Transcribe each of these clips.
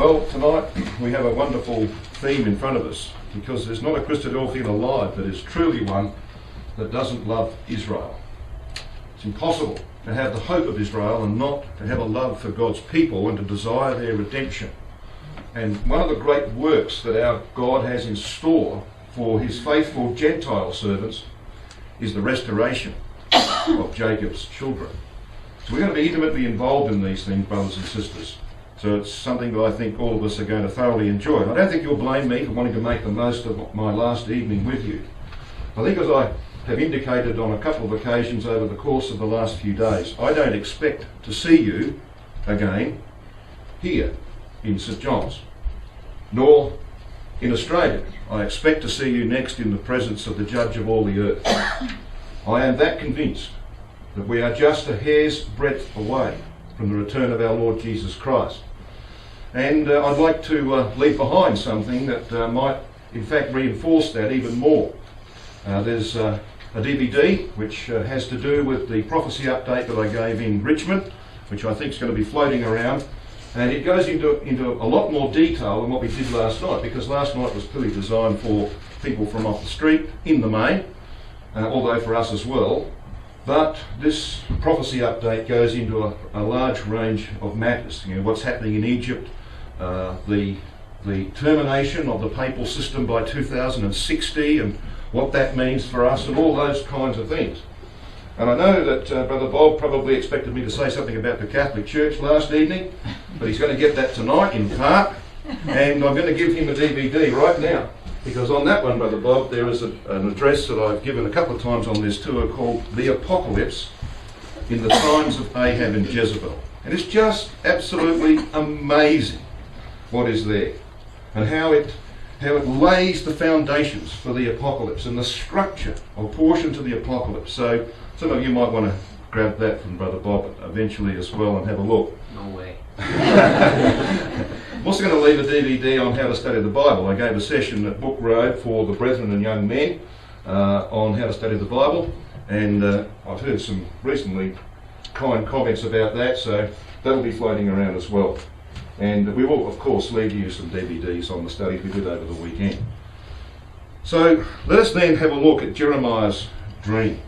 Well, tonight we have a wonderful theme in front of us, because there's not a Christadelphian alive that is truly one that doesn't love Israel. It's impossible to have the hope of Israel and not to have a love for God's people and to desire their redemption. And one of the great works that our God has in store for his faithful Gentile servants is the restoration of Jacob's children. So we're going to be intimately involved in these things, brothers and sisters. So it's something that I think all of us are going to thoroughly enjoy. And I don't think you'll blame me for wanting to make the most of my last evening with you. I think, as I have indicated on a couple of occasions over the course of the last few days, I don't expect to see you again here in St John's, nor in Australia. I expect to see you next in the presence of the Judge of all the earth. I am that convinced that we are just a hair's breadth away from the return of our Lord Jesus Christ. And I'd like to leave behind something that might in fact reinforce that even more. There's a DVD which has to do with the prophecy update that I gave in Richmond, which I think is going to be floating around, and it goes into a lot more detail than what we did last night, because last night was clearly designed for people from off the street in the main, although for us as well. But this prophecy update goes into a large range of matters. You know, what's happening in Egypt, the termination of the papal system by 2060 and what that means for us, and all those kinds of things. And I know that Brother Bob probably expected me to say something about the Catholic Church last evening, but he's going to get that tonight in part, and I'm going to give him a DVD right now. Because on that one, Brother Bob, there is an address that I've given a couple of times on this tour called The Apocalypse in the Times of Ahab and Jezebel. And it's just absolutely amazing what is there, and how it lays the foundations for the apocalypse and the structure of portions of the apocalypse. So some of you might want to grab that from Brother Bob eventually as well and have a look. No way. I'm also going to leave a DVD on how to study the Bible. I gave a session at Book Road for the brethren and young men on how to study the Bible, and I've heard some reasonably kind comments about that, so that'll be floating around as well. And we will, of course, leave you some DVDs on the studies we did over the weekend. So let us then have a look at Jeremiah's dream.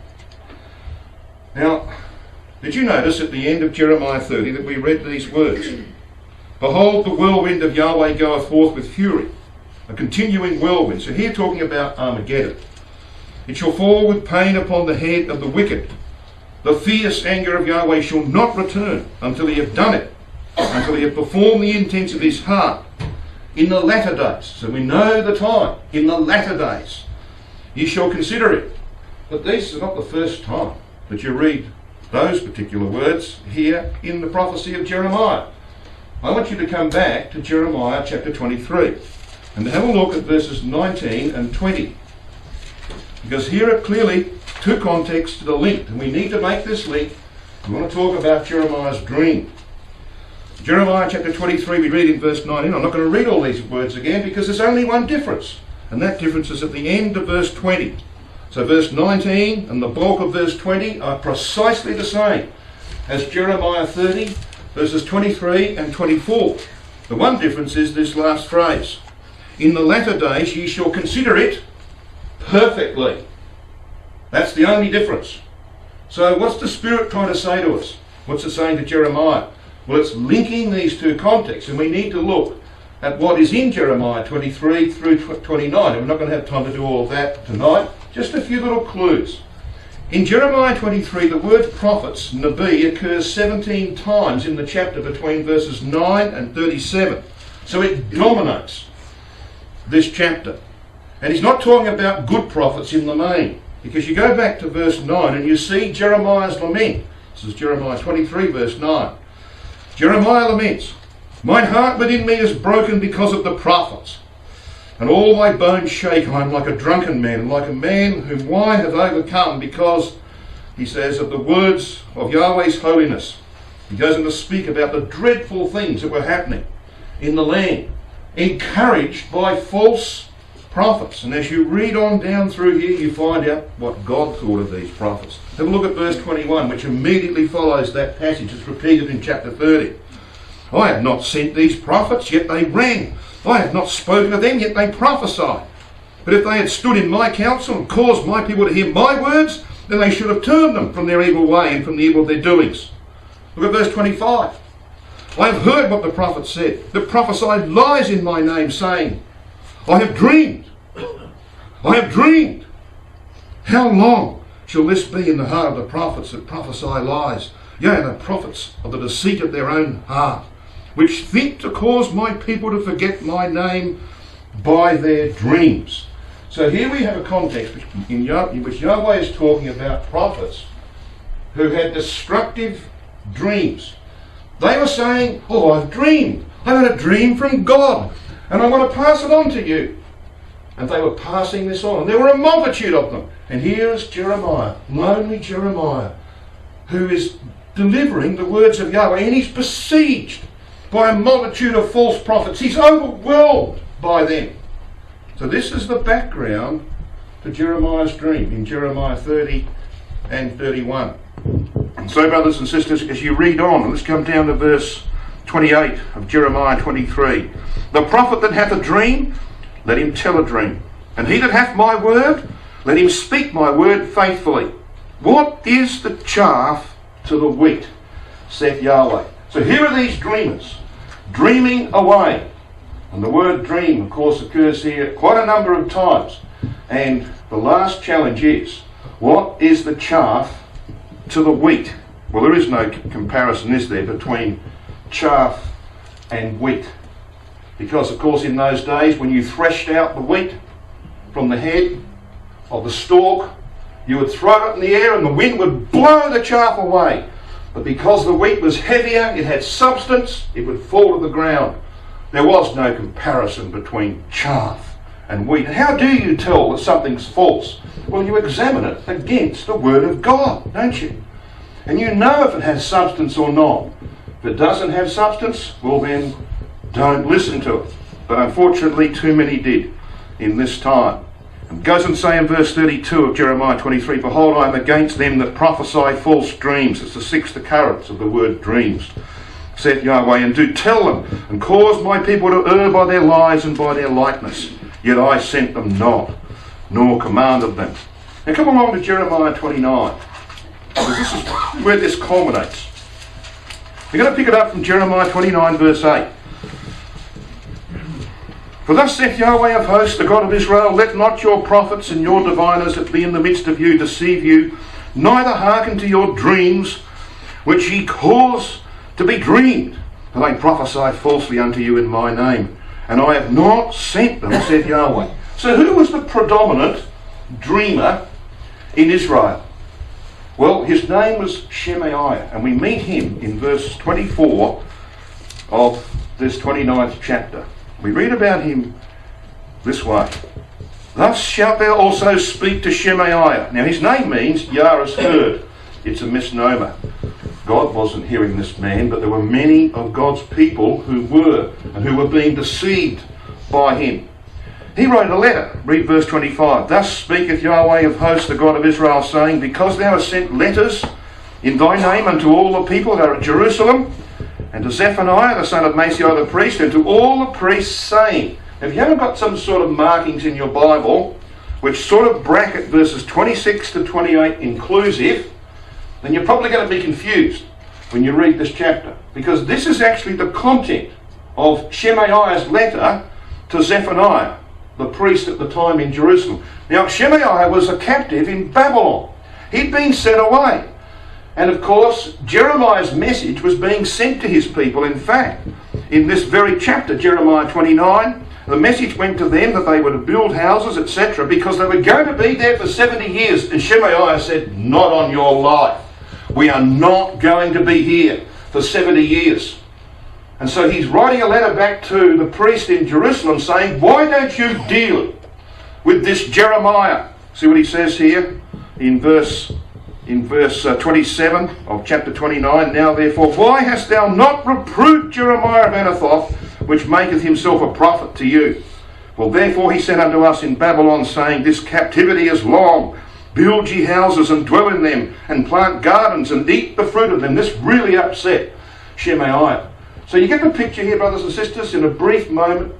Now, did you notice at the end of Jeremiah 30 that we read these words? Behold, the whirlwind of Yahweh goeth forth with fury, a continuing whirlwind. So here talking about Armageddon. It shall fall with pain upon the head of the wicked. The fierce anger of Yahweh shall not return until he have done it, until he have performed the intents of his heart. In the latter days, so we know the time, in the latter days, ye shall consider it. But this is not the first time that you read those particular words here in the prophecy of Jeremiah. I want you to come back to Jeremiah chapter 23 and have a look at verses 19 and 20. Because here are clearly two contexts that are linked, and we need to make this link. We want to talk about Jeremiah's dream. Jeremiah chapter 23, we read in verse 19. I'm not going to read all these words again because there's only one difference, and that difference is at the end of verse 20. So verse 19 and the bulk of verse 20 are precisely the same as Jeremiah 30, verses 23 and 24. The one difference is this last phrase. In the latter days ye shall consider it perfectly. That's the only difference. So what's the Spirit trying to say to us? What's it saying to Jeremiah? Well, it's linking these two contexts, and we need to look at what is in Jeremiah 23 through 29. And we're not going to have time to do all of that tonight. Just a few little clues. In Jeremiah 23, the word prophets, Nabi, occurs 17 times in the chapter between verses 9 and 37. So it dominates this chapter. And he's not talking about good prophets in the main, because you go back to verse 9 and you see Jeremiah's lament. This is Jeremiah 23, verse 9. Jeremiah laments, mine heart within me is broken because of the prophets, and all my bones shake. I am like a drunken man, and like a man whom wine hath overcome, because, he says, of the words of Yahweh's holiness. He goes on to speak about the dreadful things that were happening in the land, encouraged by false prophets. And as you read on down through here, you find out what God thought of these prophets. Have a look at verse 21, which immediately follows that passage. It's repeated in chapter 30. I have not sent these prophets, yet they ran. I have not spoken to them, yet they prophesied. But if they had stood in my counsel and caused my people to hear my words, then they should have turned them from their evil way and from the evil of their doings. Look at verse 25. I have heard what the prophets said, that prophesied lies in my name, saying, I have dreamed. I have dreamed. How long shall this be in the heart of the prophets that prophesy lies? Yea, the prophets of the deceit of their own heart, which think to cause my people to forget my name by their dreams. So here we have a context in which Yahweh is talking about prophets who had destructive dreams. They were saying, oh, I've dreamed. I've had a dream from God, and I want to pass it on to you. And they were passing this on. And there were a multitude of them. And here is Jeremiah, lonely Jeremiah, who is delivering the words of Yahweh, and he's besieged by a multitude of false prophets. He's overwhelmed by them. So this is the background to Jeremiah's dream in Jeremiah 30 and 31. And so, brothers and sisters, as you read on, let's come down to verse 28 of Jeremiah 23. The prophet that hath a dream, let him tell a dream. And he that hath my word, let him speak my word faithfully. What is the chaff to the wheat, saith Yahweh? So here are these dreamers, dreaming away. And the word dream, of course, occurs here quite a number of times. And the last challenge is, what is the chaff to the wheat? Well, there is no comparison, is there, between chaff and wheat? Because, of course, in those days, when you threshed out the wheat from the head of the stalk, you would throw it in the air and the wind would blow the chaff away. But because the wheat was heavier, it had substance, it would fall to the ground. There was no comparison between chaff and wheat. And how do you tell that something's false? Well, you examine it against the Word of God, don't you? And you know if it has substance or not. If it doesn't have substance, well then, don't listen to it. But unfortunately, too many did in this time. It goes and say in verse 32 of Jeremiah 23, Behold, I am against them that prophesy false dreams. It's the sixth occurrence of the word dreams, saith Yahweh, and do tell them, and cause my people to err by their lies and by their likeness. Yet I sent them not, nor commanded them. Now come along to Jeremiah 29, because this is where this culminates. We're going to pick it up from Jeremiah 29 verse 8. For thus saith Yahweh of hosts, the God of Israel, let not your prophets and your diviners that be in the midst of you deceive you, neither hearken to your dreams, which ye cause to be dreamed, for they prophesy falsely unto you in my name. And I have not sent them, saith Yahweh. So who was the predominant dreamer in Israel? Well, his name was Shemaiah, and we meet him in verse 24 of this 29th chapter. We read about him this way. Thus shalt thou also speak to Shemaiah. Now his name means Yah is heard. It's a misnomer. God wasn't hearing this man, but there were many of God's people who were, and who were being deceived by him. He wrote a letter. Read verse 25. Thus speaketh Yahweh of hosts, the God of Israel, saying, Because thou hast sent letters in thy name unto all the people that are at Jerusalem, and to Zephaniah the son of Maaseiah the priest, and to all the priests, saying. If you haven't got some sort of markings in your Bible which sort of bracket verses 26 to 28 inclusive, then you're probably going to be confused when you read this chapter, because this is actually the content of Shemaiah's letter to Zephaniah, the priest at the time in Jerusalem. Now, Shemaiah was a captive in Babylon. He'd been sent away. And of course, Jeremiah's message was being sent to his people. In fact, in this very chapter, Jeremiah 29, the message went to them that they were to build houses, etc., because they were going to be there for 70 years. And Shemaiah said, not on your life. We are not going to be here for 70 years. And so he's writing a letter back to the priest in Jerusalem saying, why don't you deal with this Jeremiah? See what he says here in verse 27 of chapter 29. Now therefore, why hast thou not reproved Jeremiah of Anathoth, which maketh himself a prophet to you? Well, therefore he said unto us in Babylon, saying, This captivity is long. Build ye houses and dwell in them, and plant gardens and eat the fruit of them. This really upset Shemaiah. So you get the picture here, brothers and sisters, in a brief moment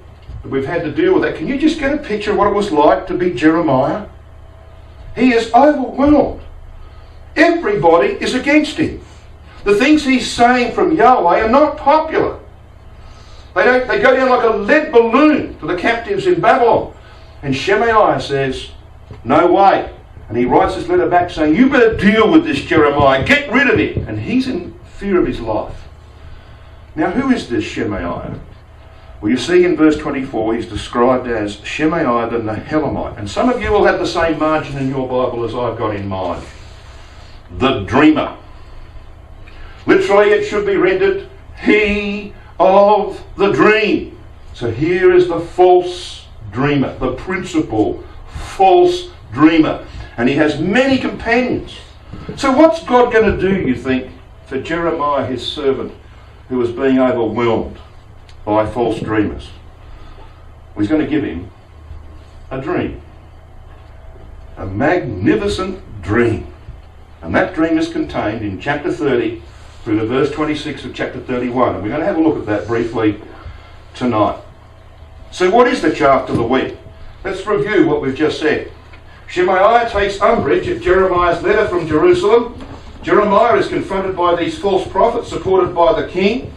that we've had to deal with that. Can you just get a picture of what it was like to be Jeremiah? He is overwhelmed. Everybody is against him. The things he's saying from Yahweh are not popular. They go down like a lead balloon to the captives in Babylon. And Shemaiah says, no way. And he writes this letter back saying, you better deal with this Jeremiah. Get rid of him. And he's in fear of his life. Now, who is this Shemaiah? Well, you see in verse 24, he's described as Shemaiah the Nehelamite. And some of you will have the same margin in your Bible as I've got in mine. The dreamer. Literally, it should be rendered, he of the dream. So here is the false dreamer, the principal false dreamer. And he has many companions. So what's God going to do, you think, for Jeremiah, his servant, who was being overwhelmed by false dreamers? Well, he's going to give him a dream. A magnificent dream. And that dream is contained in chapter 30 through to verse 26 of chapter 31. And we're going to have a look at that briefly tonight. So what is the chaff to the wheat? Let's review what we've just said. Shemaiah takes umbrage at Jeremiah's letter from Jerusalem. Jeremiah is confronted by these false prophets supported by the king.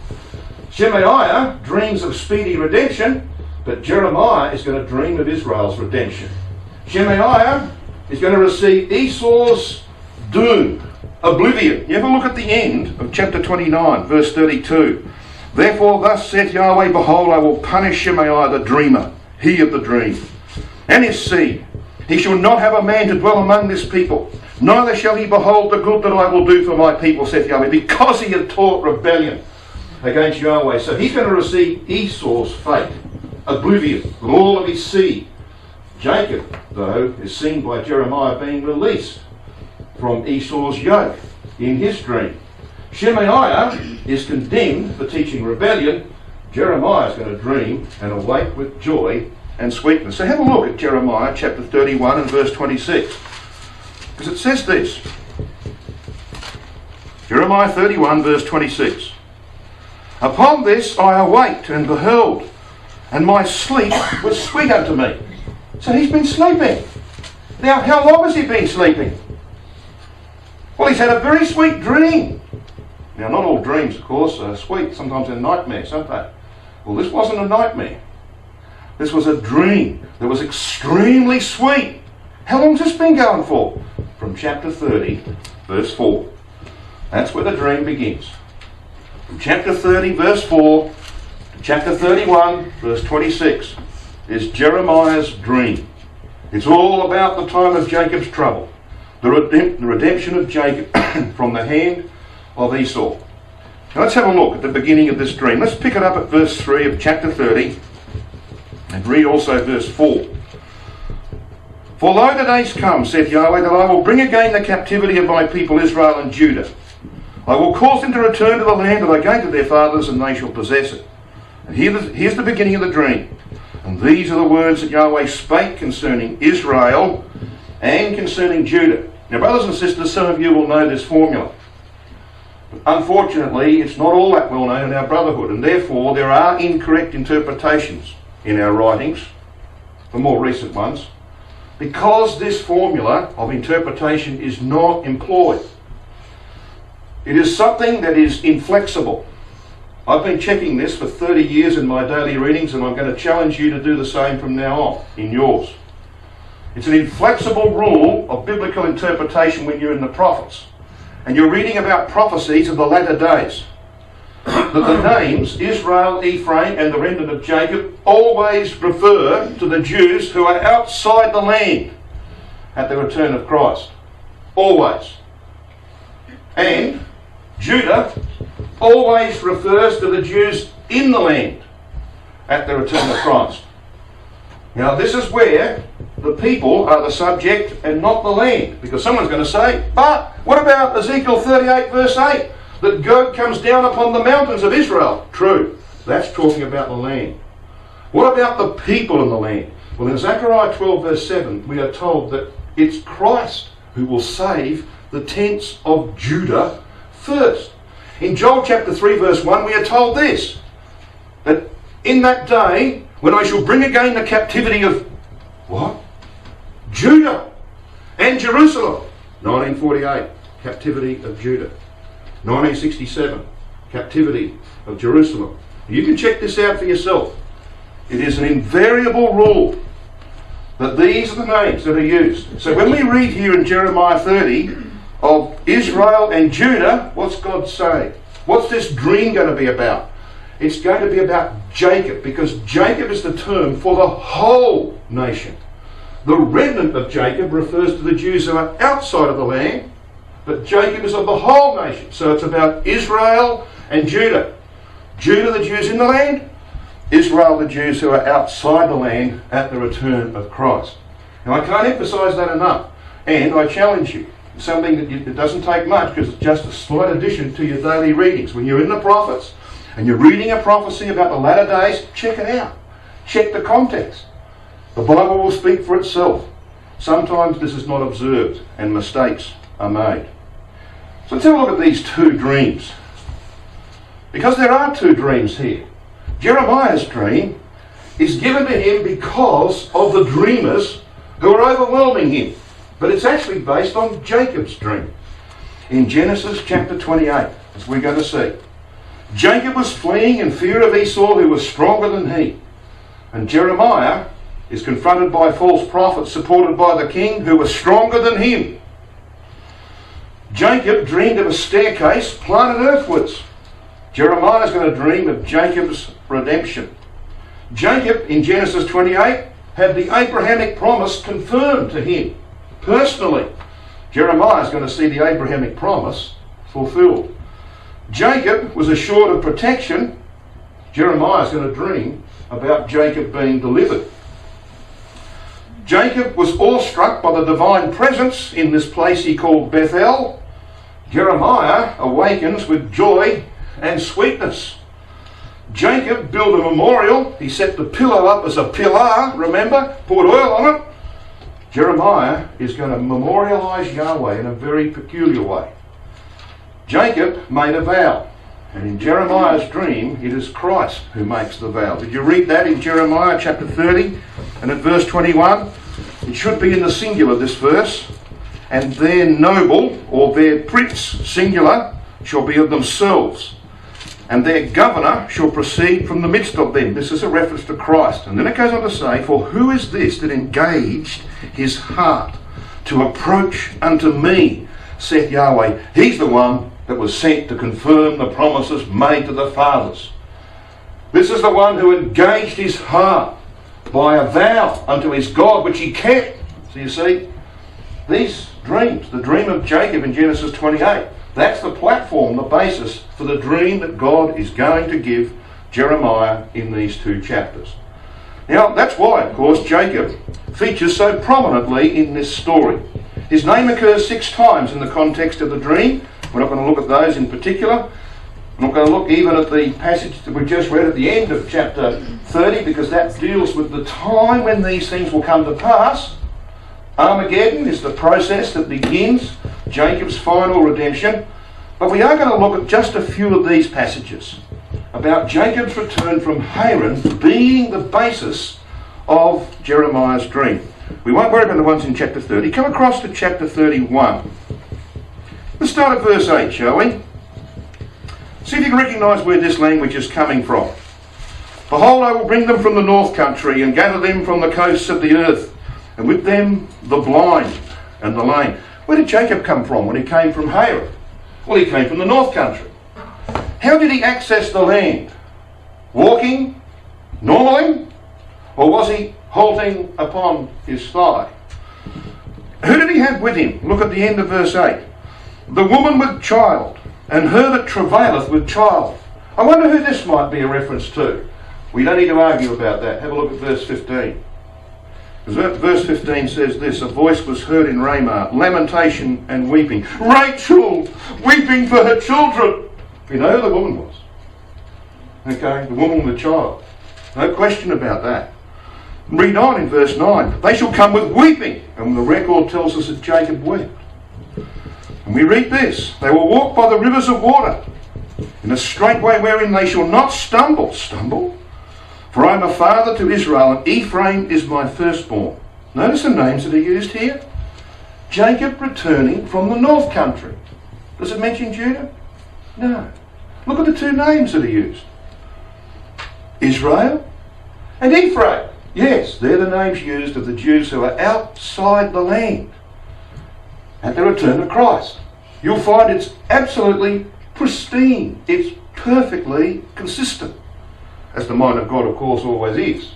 Shemaiah dreams of speedy redemption, but Jeremiah is going to dream of Israel's redemption. Shemaiah is going to receive Esau's doom, oblivion. You have a look at the end of chapter 29, verse 32. Therefore thus saith Yahweh, behold, I will punish Shemaiah the dreamer, he of the dream, and his seed. He shall not have a man to dwell among this people, neither shall he behold the good that I will do for my people, saith Yahweh, because he had taught rebellion against Yahweh. So he's going to receive Esau's fate, oblivion, with all of his seed. Jacob, though, is seen by Jeremiah being released from Esau's yoke in his dream. Shemaiah is condemned for teaching rebellion. Jeremiah is going to dream and awake with joy and sweetness. So have a look at Jeremiah chapter 31 and verse 26. Because it says this. Jeremiah 31 verse 26. Upon this I awaked and beheld, and my sleep was sweet unto me. So he's been sleeping. Now, how long has he been sleeping? Well, he's had a very sweet dream. Now, not all dreams, of course, are sweet. Sometimes they're nightmares, aren't they? Well, this wasn't a nightmare. This was a dream that was extremely sweet. How long's this been going for? From chapter 30, verse 4. That's where the dream begins. From chapter 30, verse 4, to chapter 31, verse 26, is Jeremiah's dream. It's all about the time of Jacob's trouble. The redemption of Jacob from the hand of Esau. Now let's have a look at the beginning of this dream. Let's pick it up at verse 3 of chapter 30 and read also verse 4. For lo, the days come, saith Yahweh, that I will bring again the captivity of my people Israel and Judah. I will cause them to return to the land that I gave to their fathers, and they shall possess it. And here's the beginning of the dream. And these are the words that Yahweh spake concerning Israel and concerning Judah. Now, brothers and sisters, some of you will know this formula. But unfortunately, it's not all that well known in our brotherhood, and therefore there are incorrect interpretations in our writings, the more recent ones, because this formula of interpretation is not employed. It is something that is inflexible. I've been checking this for 30 years in my daily readings, and I'm going to challenge you to do the same from now on in yours. It's an inflexible rule of biblical interpretation when you're in the prophets and you're reading about prophecies of the latter days. That the names Israel, Ephraim and the remnant of Jacob always refer to the Jews who are outside the land at the return of Christ. Always. And Judah always refers to the Jews in the land at the return of Christ. Now this is where the people are the subject and not the land. Because someone's going to say, but what about Ezekiel 38 verse 8? That God comes down upon the mountains of Israel. True. That's talking about the land. What about the people in the land? Well, in Zechariah 12 verse 7, we are told that it's Christ who will save the tents of Judah first. In Joel chapter 3 verse 1 we are told this, that in that day when I shall bring again the captivity of what? Judah and Jerusalem. 1948, captivity of Judah. 1967, captivity of Jerusalem. You can check this out for yourself. It is an invariable rule that these are the names that are used. So when we read here in Jeremiah 30 of Israel and Judah, what's God saying? What's this dream going to be about? It's going to be about Jacob, because Jacob is the term for the whole nation. The remnant of Jacob refers to the Jews who are outside of the land, but Jacob is of the whole nation. So it's about Israel and Judah. Judah, the Jews in the land. Israel, the Jews who are outside the land at the return of Christ. Now I can't emphasise that enough. And I challenge you, something that it doesn't take much, because it's just a slight addition to your daily readings. When you're in the prophets and you're reading a prophecy about the latter days, check it out. Check the context. The Bible will speak for itself. Sometimes this is not observed and mistakes are made. So let's have a look at these two dreams. Because there are two dreams here. Jeremiah's dream is given to him because of the dreamers who are overwhelming him. But it's actually based on Jacob's dream. In Genesis chapter 28, as we're going to see, Jacob was fleeing in fear of Esau, who was stronger than he. And Jeremiah is confronted by false prophets supported by the king, who was stronger than him. Jacob dreamed of a staircase planted earthwards. Jeremiah is going to dream of Jacob's redemption. Jacob, in Genesis 28, had the Abrahamic promise confirmed to him personally. Jeremiah is going to see the Abrahamic promise fulfilled. Jacob was assured of protection. Jeremiah is going to dream about Jacob being delivered. Jacob was awestruck by the divine presence in this place he called Bethel. Jeremiah awakens with joy and sweetness. Jacob built a memorial. He set the pillow up as a pillar, remember? Poured oil on it. Jeremiah is going to memorialise Yahweh in a very peculiar way. Jacob made a vow. And in Jeremiah's dream, it is Christ who makes the vow. Did you read that in Jeremiah chapter 30 and at verse 21? It should be in the singular, this verse. And their noble, or their prince, singular, shall be of themselves. And their governor shall proceed from the midst of them. This is a reference to Christ. And then it goes on to say, for who is this that engaged his heart to approach unto me, saith Yahweh? He's the one that was sent to confirm the promises made to the fathers. This is the one who engaged his heart by a vow unto his God, which he kept. So you see, these dreams, the dream of Jacob in Genesis 28, that's the platform, the basis for the dream that God is going to give Jeremiah in these two chapters. Now, that's why, of course, Jacob features so prominently in this story. His name occurs 6 times in the context of the dream. We're not going to look at those in particular. I'm not going to look even at the passage that we just read at the end of chapter 30, because that deals with the time when these things will come to pass. Armageddon is the process that begins Jacob's final redemption. But we are going to look at just a few of these passages about Jacob's return from Haran being the basis of Jeremiah's dream. We won't worry about the ones in chapter 30. Come across to chapter 31. Let's start at verse 8, shall we? See if you can recognise where this language is coming from. Behold, I will bring them from the north country and gather them from the coasts of the earth, and with them the blind and the lame. Where did Jacob come from when he came from Haran? Well, he came from the north country. How did he access the land? Walking normally? Or was he halting upon his thigh? Who did he have with him? Look at the end of verse 8. The woman with child, and her that travaileth with child. I wonder who this might be a reference to. We don't need to argue about that. Have a look at verse 15. Verse 15 says this, a voice was heard in Ramah, lamentation and weeping. Rachel, weeping for her children. You know who the woman was? Okay, the woman with child. No question about that. Read on in verse 9. They shall come with weeping. And the record tells us that Jacob wept. And we read this. They will walk by the rivers of water. in a straight way wherein they shall not stumble. Stumble? For I am a father to Israel, and Ephraim is my firstborn. Notice the names that are used here. Jacob returning from the north country. Does it mention Judah? No. Look at the two names that are used. Israel and Ephraim. Yes, they're the names used of the Jews who are outside the land at the return of Christ. You'll find it's absolutely pristine. It's perfectly consistent, as the mind of God, of course, always is.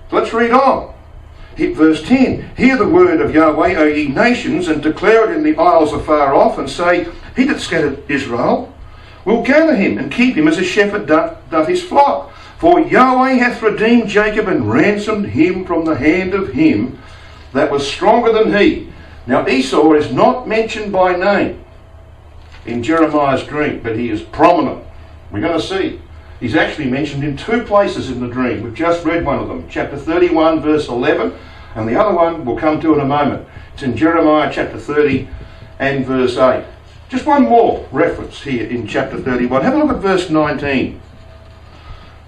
So let's read on. Hit verse 10. Hear the word of Yahweh, O ye nations, and declare it in the isles afar off, and say, He that scattered Israel will gather him, and keep him as a shepherd doth his flock. For Yahweh hath redeemed Jacob, and ransomed him from the hand of him that was stronger than he. Now Esau is not mentioned by name in Jeremiah's dream, but he is prominent. We're going to see. He's actually mentioned in two places in the dream. We've just read one of them, chapter 31, verse 11, and the other one we'll come to in a moment. It's in Jeremiah chapter 30 and verse 8. Just one more reference here in chapter 31. Have a look at verse 19.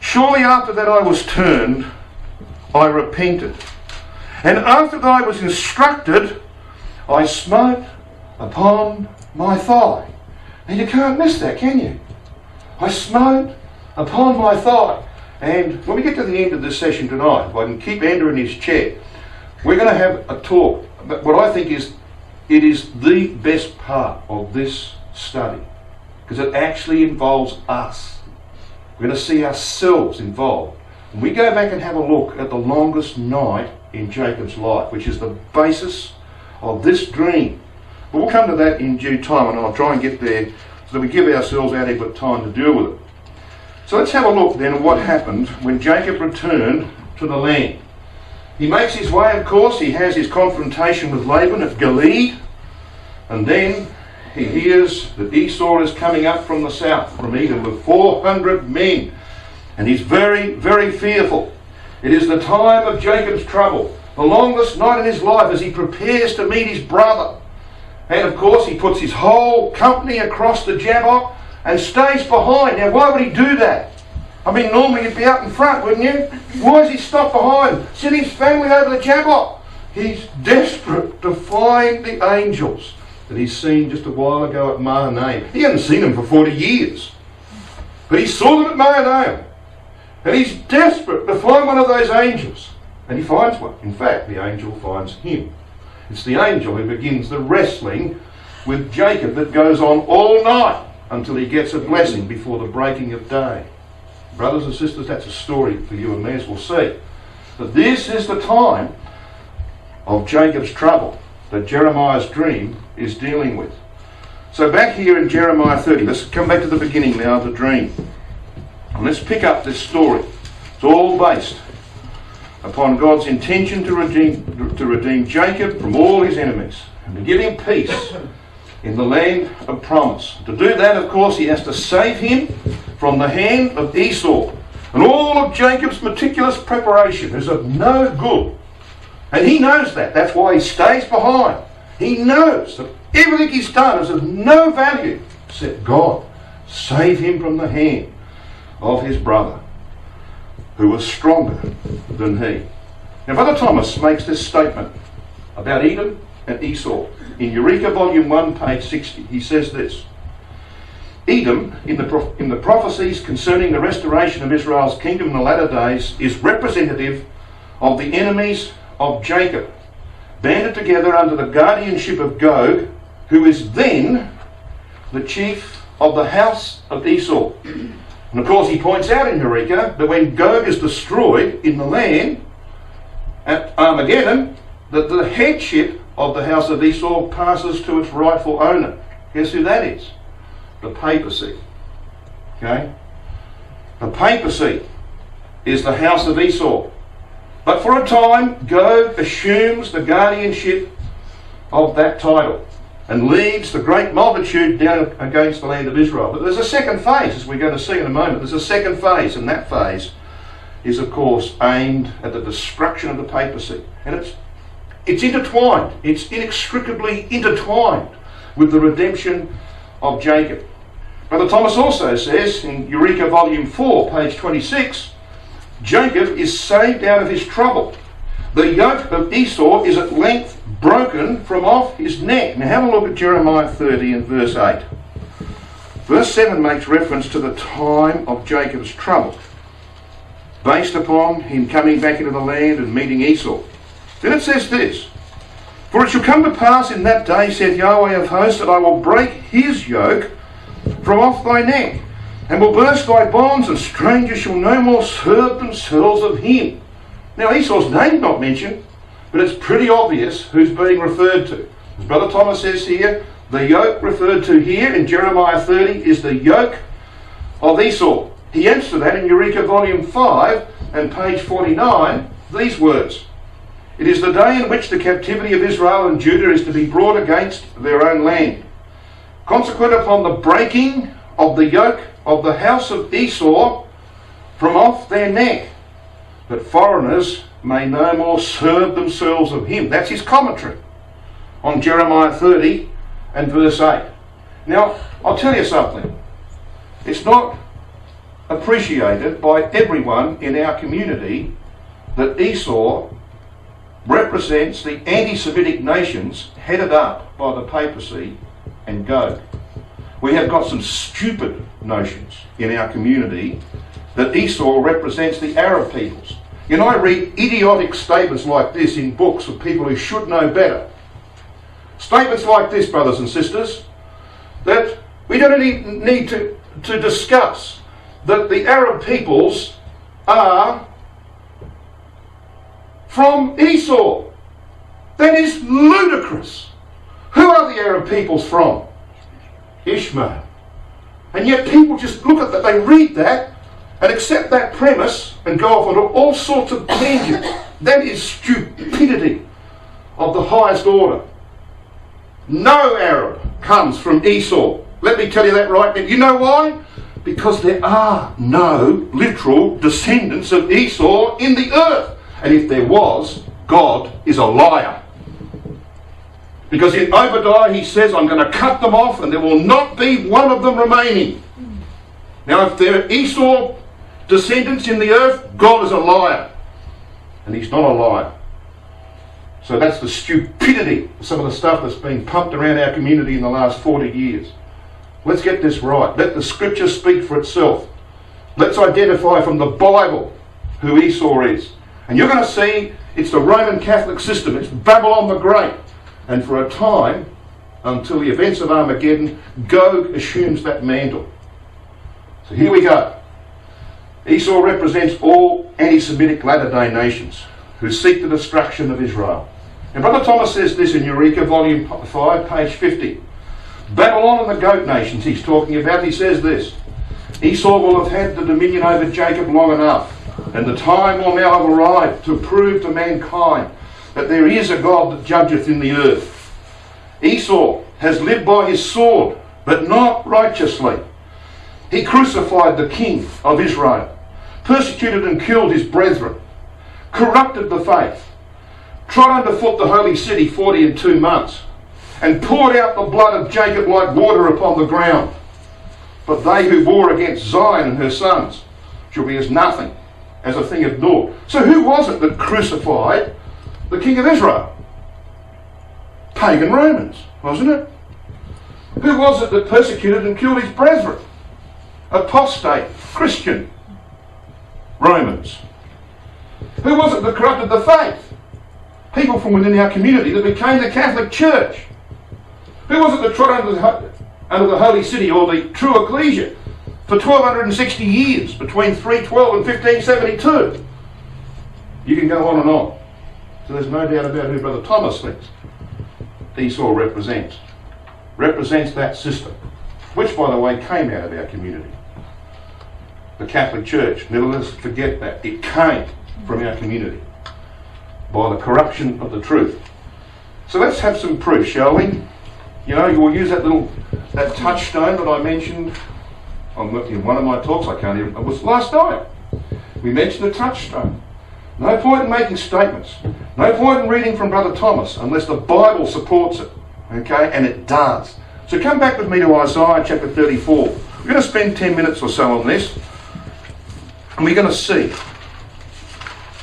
Surely after that I was turned, I repented. And after that I was instructed, I smote upon my thigh. Now you can't miss that, can you? I smote upon my thigh. And when we get to the end of this session tonight, if I can keep Andrew in his chair, we're going to have a talk. But what I think is, it is the best part of this study, because it actually involves us. We're going to see ourselves involved. When we go back and have a look at the longest night in Jacob's life, which is the basis of this dream. But we'll come to that in due time, and I'll try and get there so that we give ourselves adequate time to deal with it. So let's have a look then at what happened when Jacob returned to the land. He makes his way, of course. He has his confrontation with Laban at Gilead, and then he hears that Esau is coming up from the south, from Edom, with 400 men, and he's very, very fearful. It is the time of Jacob's trouble, the longest night in his life, as he prepares to meet his brother. And of course he puts his whole company across the Jabbok and stays behind. Now why would he do that? I mean, normally you'd be out in front, wouldn't you? Why does he stop behind? Send his family over the Jabbok. He's desperate to find the angels that he's seen just a while ago at Mahanaim. He hadn't seen them for 40 years. But he saw them at Mahanaim. And he's desperate to find one of those angels. And he finds one. In fact, the angel finds him. It's the angel who begins the wrestling with Jacob that goes on all night until he gets a blessing before the breaking of day. Brothers and sisters, that's a story for you and me, as we'll see. But this is the time of Jacob's trouble that Jeremiah's dream is dealing with. So back here in Jeremiah 30, let's come back to the beginning now of the dream. And let's pick up this story. It's all based upon God's intention to redeem Jacob from all his enemies and to give him peace in the land of promise. To do that, of course, he has to save him from the hand of Esau. And all of Jacob's meticulous preparation is of no good. And he knows that. That's why he stays behind. He knows that everything he's done is of no value except God save him from the hand of his brother, who was stronger than he. Now, Brother Thomas makes this statement about Edom and Esau. In Eureka, Volume 1, page 60, he says this: Edom, in the prophecies concerning the restoration of Israel's kingdom in the latter days, is representative of the enemies of Jacob, banded together under the guardianship of Gog, who is then the chief of the house of Esau. And of course he points out in Eureka that when Gog is destroyed in the land at Armageddon, that the headship of the house of Esau passes to its rightful owner. Guess who that is? The papacy. Okay? The papacy is the house of Esau. But for a time, Gog assumes the guardianship of that title and leads the great multitude down against the land of Israel. But there's a second phase, as we're going to see in a moment. There's a second phase, and that phase is, of course, aimed at the destruction of the papacy. And it's intertwined. It's inextricably intertwined with the redemption of Jacob. Brother Thomas also says in Eureka Volume 4, page 26, Jacob is saved out of his trouble. The yoke of Esau is at length broken from off his neck. Now have a look at Jeremiah 30 and verse 8. Verse 7 makes reference to the time of Jacob's trouble, based upon him coming back into the land and meeting Esau. Then it says this, For it shall come to pass in that day, saith Yahweh of hosts, that I will break his yoke from off thy neck, and will burst thy bonds, and strangers shall no more serve themselves of him. Now Esau's name not mentioned, but it's pretty obvious who's being referred to. As Brother Thomas says here, the yoke referred to here in Jeremiah 30 is the yoke of Esau. He adds to that in Eureka Volume 5 and page 49 these words. It is the day in which the captivity of Israel and Judah is to be brought against their own land. Consequent upon the breaking of the yoke of the house of Esau from off their neck, that foreigners may no more serve themselves of him. That's his commentary on Jeremiah 30 and verse 8. Now, I'll tell you something. It's not appreciated by everyone in our community that Esau represents the anti-Semitic nations headed up by the papacy and Gog. We have got some stupid notions in our community that Esau represents the Arab peoples. You know, I read idiotic statements like this in books of people who should know better. Statements like this, brothers and sisters, that we don't need to discuss that the Arab peoples are from Esau. That is ludicrous. Who are the Arab peoples from? Ishmael. And yet people just look at that, they read that and accept that premise and go off on all sorts of tangents. That is stupidity of the highest order. No Arab comes from Esau. Let me tell you that right now. You know why? Because there are no literal descendants of Esau in the earth. And if there was, God is a liar. Because in Obadiah he says, I'm going to cut them off and there will not be one of them remaining. Now if there are Esau descendants in the earth, God is a liar. And he's not a liar. So that's the stupidity of some of the stuff that's been pumped around our community in the last 40 years. Let's get this right. Let the scripture speak for itself. Let's identify from the Bible who Esau is. And you're going to see it's the Roman Catholic system. It's Babylon the Great. And for a time, until the events of Armageddon, Gog assumes that mantle. So here we go. Esau represents all anti-Semitic latter-day nations who seek the destruction of Israel. And Brother Thomas says this in Eureka, Volume 5, page 50. Babylon and the goat nations he's talking about, he says this. Esau will have had the dominion over Jacob long enough, and the time will now have arrived to prove to mankind that there is a God that judgeth in the earth. Esau has lived by his sword, but not righteously. He crucified the king of Israel, persecuted and killed his brethren, corrupted the faith, trod underfoot the holy city 42 months, and poured out the blood of Jacob like water upon the ground. But they who war against Zion and her sons shall be as nothing, as a thing of naught. So who was it that crucified the king of Israel? Pagan Romans, wasn't it? Who was it that persecuted and killed his brethren? Apostate, Christian Romans. Who was it that corrupted the faith? People from within our community that became the Catholic Church. Who was it that trod under the holy city, or the true ecclesia, for 1260 years, between 312 and 1572? You can go on and on. So there's no doubt about who Brother Thomas thinks Esau represents. Represents that system, which, by the way, came out of our community. The Catholic Church, never let us forget that. It came from our community by the corruption of the truth. So let's have some proof, shall we? You know, we'll use that touchstone that I mentioned in one of my talks. It was last night. We mentioned the touchstone. No point in making statements. No point in reading from Brother Thomas unless the Bible supports it. Okay? And it does. So come back with me to Isaiah chapter 34. We're going to spend 10 minutes or so on this, and we're going to see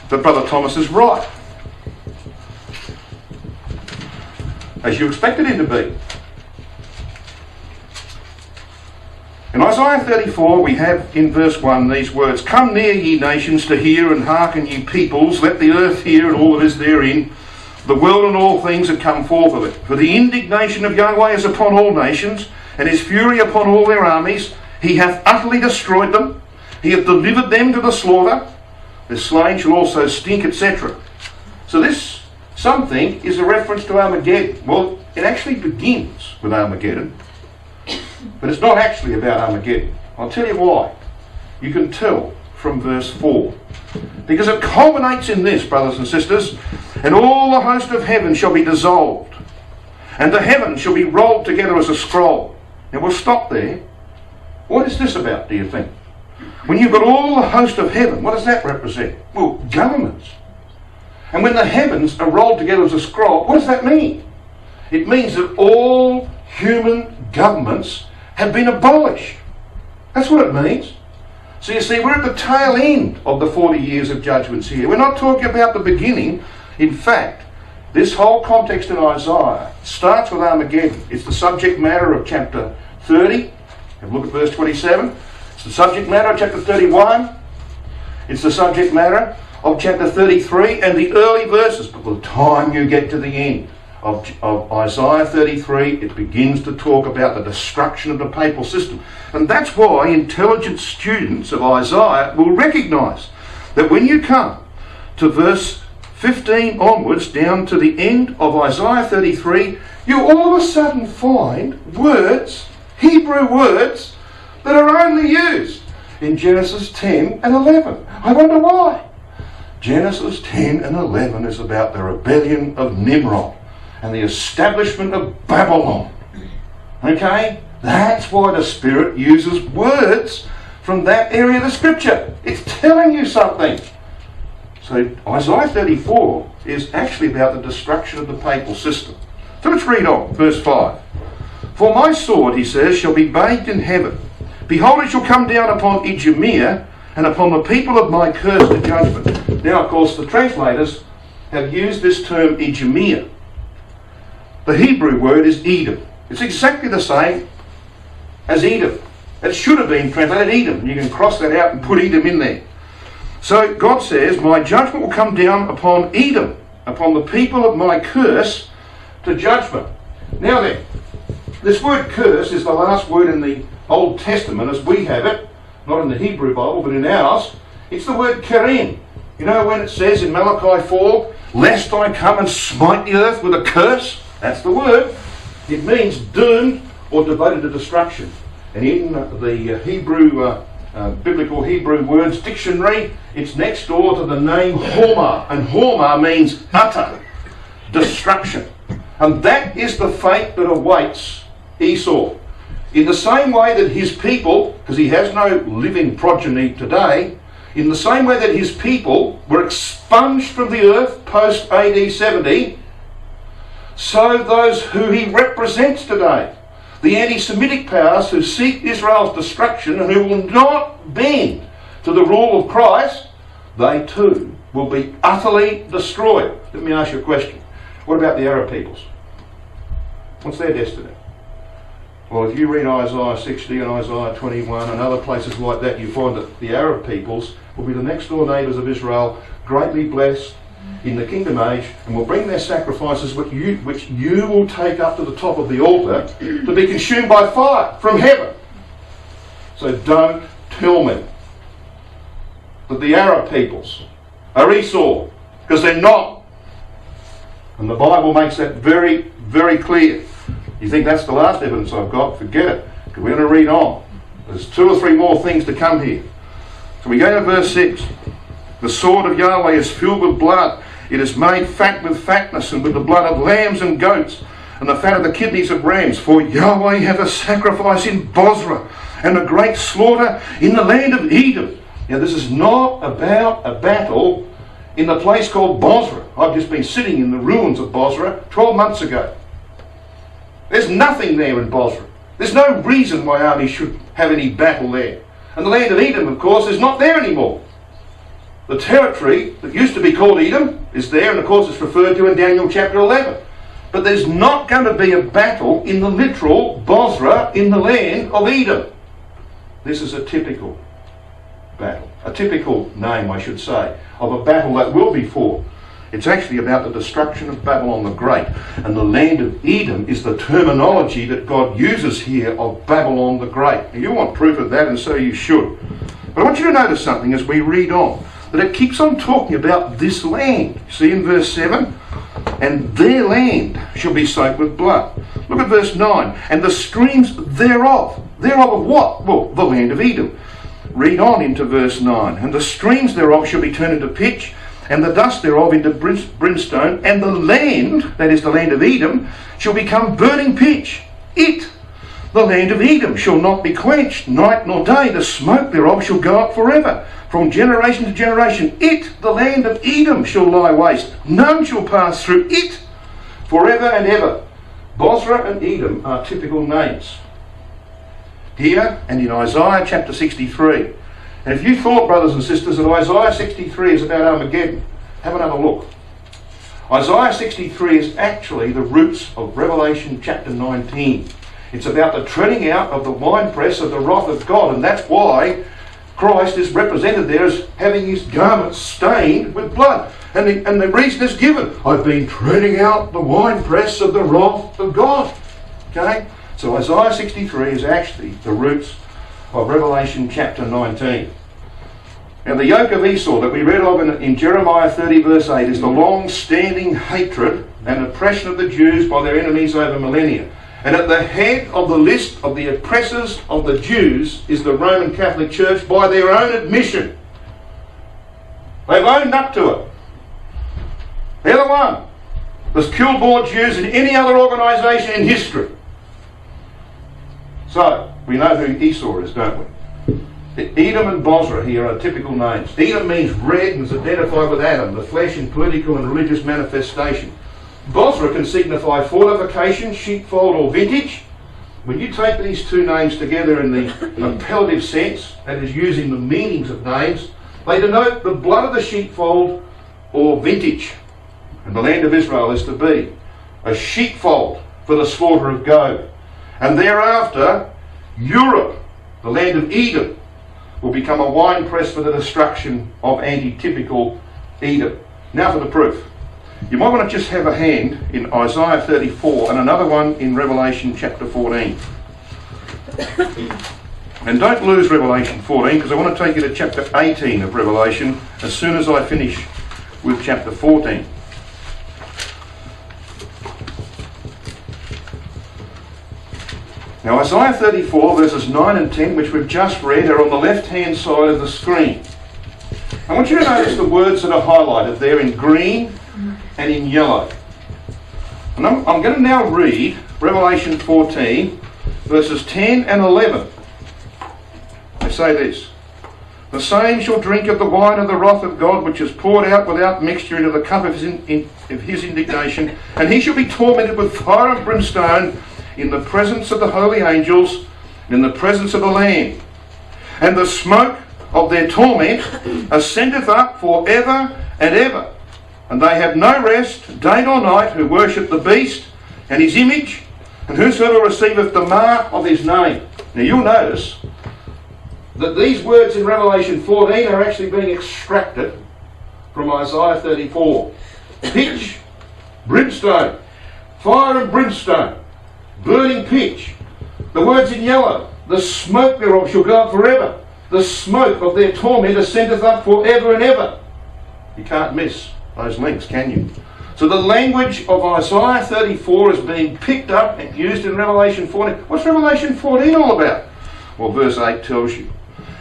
that Brother Thomas is right, as you expected him to be. In Isaiah 34 we have in verse 1 these words, "Come near, ye nations, to hear, and hearken, ye peoples. Let the earth hear, and all that is therein, the world and all things that come forth of it. For the indignation of Yahweh is upon all nations, and his fury upon all their armies. He hath utterly destroyed them. He hath delivered them to the slaughter. Their slain shall also stink," etc. So this, some think, is a reference to Armageddon. Well, it actually begins with Armageddon, but it's not actually about Armageddon. I'll tell you why. You can tell from verse 4. Because it culminates in this, brothers and sisters, "And all the host of heaven shall be dissolved, and the heavens shall be rolled together as a scroll." Now we'll stop there. What is this about, do you think? When you've got all the host of heaven, what does that represent? Well, governments. And when the heavens are rolled together as a scroll, what does that mean? It means that all human governments have been abolished. That's what it means. So you see, we're at the tail end of the 40 years of judgments here. We're not talking about the beginning. In fact, this whole context in Isaiah starts with Armageddon. It's the subject matter of chapter 30. Have a look at verse 27. It's the subject matter of chapter 31. It's the subject matter of chapter 33 and the early verses. But by the time you get to the end of Isaiah 33, it begins to talk about the destruction of the papal system. And that's why intelligent students of Isaiah will recognise that when you come to verse 15 onwards down to the end of Isaiah 33, you all of a sudden find words, Hebrew words, that are only used in Genesis 10 and 11. I wonder why. Genesis 10 and 11 is about the rebellion of Nimrod and the establishment of Babylon. Okay? That's why the Spirit uses words from that area of the Scripture. It's telling you something. So Isaiah 34 is actually about the destruction of the papal system. So let's read on, verse 5. "For my sword," he says, "shall be bathed in heaven. Behold, it shall come down upon Idumea, and upon the people of my curse to judgment." Now, of course, the translators have used this term Idumea. The Hebrew word is Edom. It's exactly the same as Edom. It should have been translated Edom. You can cross that out and put Edom in there. So God says, "My judgment will come down upon Edom, upon the people of my curse to judgment." Now then, this word curse is the last word in the Old Testament as we have it, not in the Hebrew Bible, but in ours. It's the word kerim. You know when it says in Malachi 4, "Lest I come and smite the earth with a curse"? That's the word. It means doomed or devoted to destruction. And in the Hebrew, Biblical Hebrew Words Dictionary, it's next door to the name Hormah. And Hormah means utter destruction. And that is the fate that awaits Esau. In the same way that his people, because he has no living progeny today, in the same way that his people were expunged from the earth post AD 70, so those who he represents today, the anti-Semitic powers who seek Israel's destruction and who will not bend to the rule of Christ, they too will be utterly destroyed. Let me ask you a question. What about the Arab peoples? What's their destiny? Well, if you read Isaiah 60 and Isaiah 21 and other places like that, you find that the Arab peoples will be the next door neighbours of Israel, greatly blessed in the kingdom age, and will bring their sacrifices which you will take up to the top of the altar to be consumed by fire from heaven. So don't tell me that the Arab peoples are Esau, because they're not. And the Bible makes that very, very clear. You think that's the last evidence I've got? Forget it. Because we're going to read on. There's 2 or 3 more things to come here. So we go to verse 6. "The sword of Yahweh is filled with blood. It is made fat with fatness, and with the blood of lambs and goats, and the fat of the kidneys of rams. For Yahweh hath a sacrifice in Bozrah, and a great slaughter in the land of Edom." Now this is not about a battle in the place called Bozrah. I've just been sitting in the ruins of Bozrah 12 months ago. There's nothing there in Bozrah. There's no reason why armies should have any battle there. And the land of Edom, of course, is not there anymore. The territory that used to be called Edom is there, and of course it's referred to in Daniel chapter 11. But there's not going to be a battle in the literal Bozrah in the land of Edom. This is a typical battle, a typical name, I should say, of a battle that will be fought. It's actually about the destruction of Babylon the Great, and the land of Edom is the terminology that God uses here of Babylon the Great. Now, you want proof of that, and so you should. But I want you to notice something as we read on, that it keeps on talking about this land. See in verse 7? And their land shall be soaked with blood. Look at verse 9. And the streams thereof. Thereof of what? Well, the land of Edom. Read on into verse 9. And the streams thereof shall be turned into pitch, and the dust thereof into brimstone, and the land, that is the land of Edom, shall become burning pitch. It, the land of Edom, shall not be quenched, night nor day. The smoke thereof shall go up forever, from generation to generation. It, the land of Edom, shall lie waste. None shall pass through it forever and ever. Bozrah and Edom are typical names here and in Isaiah chapter 63. And if you thought, brothers and sisters, that Isaiah 63 is about Armageddon, have another look. Isaiah 63 is actually the roots of Revelation chapter 19. It's about the treading out of the winepress of the wrath of God, and that's why Christ is represented there as having his garments stained with blood. And the reason is given, I've been treading out the winepress of the wrath of God. Okay? So Isaiah 63 is actually the roots of Revelation chapter 19. Now the yoke of Esau that we read of in Jeremiah 30 verse 8 is the long-standing hatred and oppression of the Jews by their enemies over millennia. And at the head of the list of the oppressors of the Jews is the Roman Catholic Church by their own admission. They've owned up to it. They're the one that's killed more Jews than any other organisation in history. So, we know who Esau is, don't we? Edom and Bozrah here are typical names. Edom means red and is identified with Adam, the flesh in political and religious manifestation. Bozrah can signify fortification, sheepfold or vintage. When you take these two names together in the appellative sense, that is using the meanings of names, they denote the blood of the sheepfold or vintage. And the land of Israel is to be a sheepfold for the slaughter of goat. And thereafter, Europe, the land of Edom, will become a winepress for the destruction of anti-typical Edom. Now for the proof. You might want to just have a hand in Isaiah 34 and another one in Revelation chapter 14. And don't lose Revelation 14, because I want to take you to chapter 18 of Revelation as soon as I finish with chapter 14. Now Isaiah 34 verses 9 and 10, which we've just read, are on the left hand side of the screen. I want you to notice the words that are highlighted there in green and in yellow. And I'm going to now read Revelation 14 verses 10 and 11. They say this: the same shall drink of the wine of the wrath of God, which is poured out without mixture into the cup of his indignation, and he shall be tormented with fire and brimstone in the presence of the holy angels and in the presence of the Lamb. And the smoke of their torment ascendeth up for ever and ever. And they have no rest, day nor night, who worship the beast and his image, and whosoever receiveth the mark of his name. Now you'll notice that these words in Revelation 14 are actually being extracted from Isaiah 34. Pitch, brimstone, fire and brimstone, burning pitch. The words in yellow: the smoke thereof shall go up forever. The smoke of their torment ascendeth up for ever and ever. You can't miss those links, can you? So the language of Isaiah 34 is being picked up and used in Revelation 14. What's Revelation 14 all about? Well, verse 8 tells you.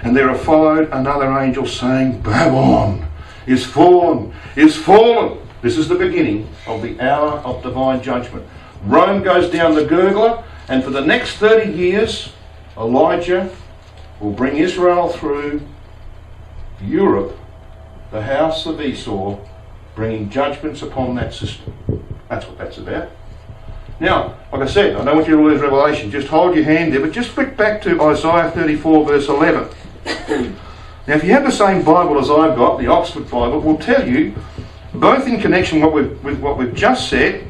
And there followed another angel saying, Babylon is fallen, is fallen. This is the beginning of the hour of divine judgment. Rome goes down the gurgler, and for the next 30 years, Elijah will bring Israel through Europe, the house of Esau, bringing judgments upon that system. That's what that's about. Now, like I said, I don't want you to lose Revelation. Just hold your hand there, but just flick back to Isaiah 34 verse 11. Now, if you have the same Bible as I've got, the Oxford Bible, will tell you, both in connection with what we've just said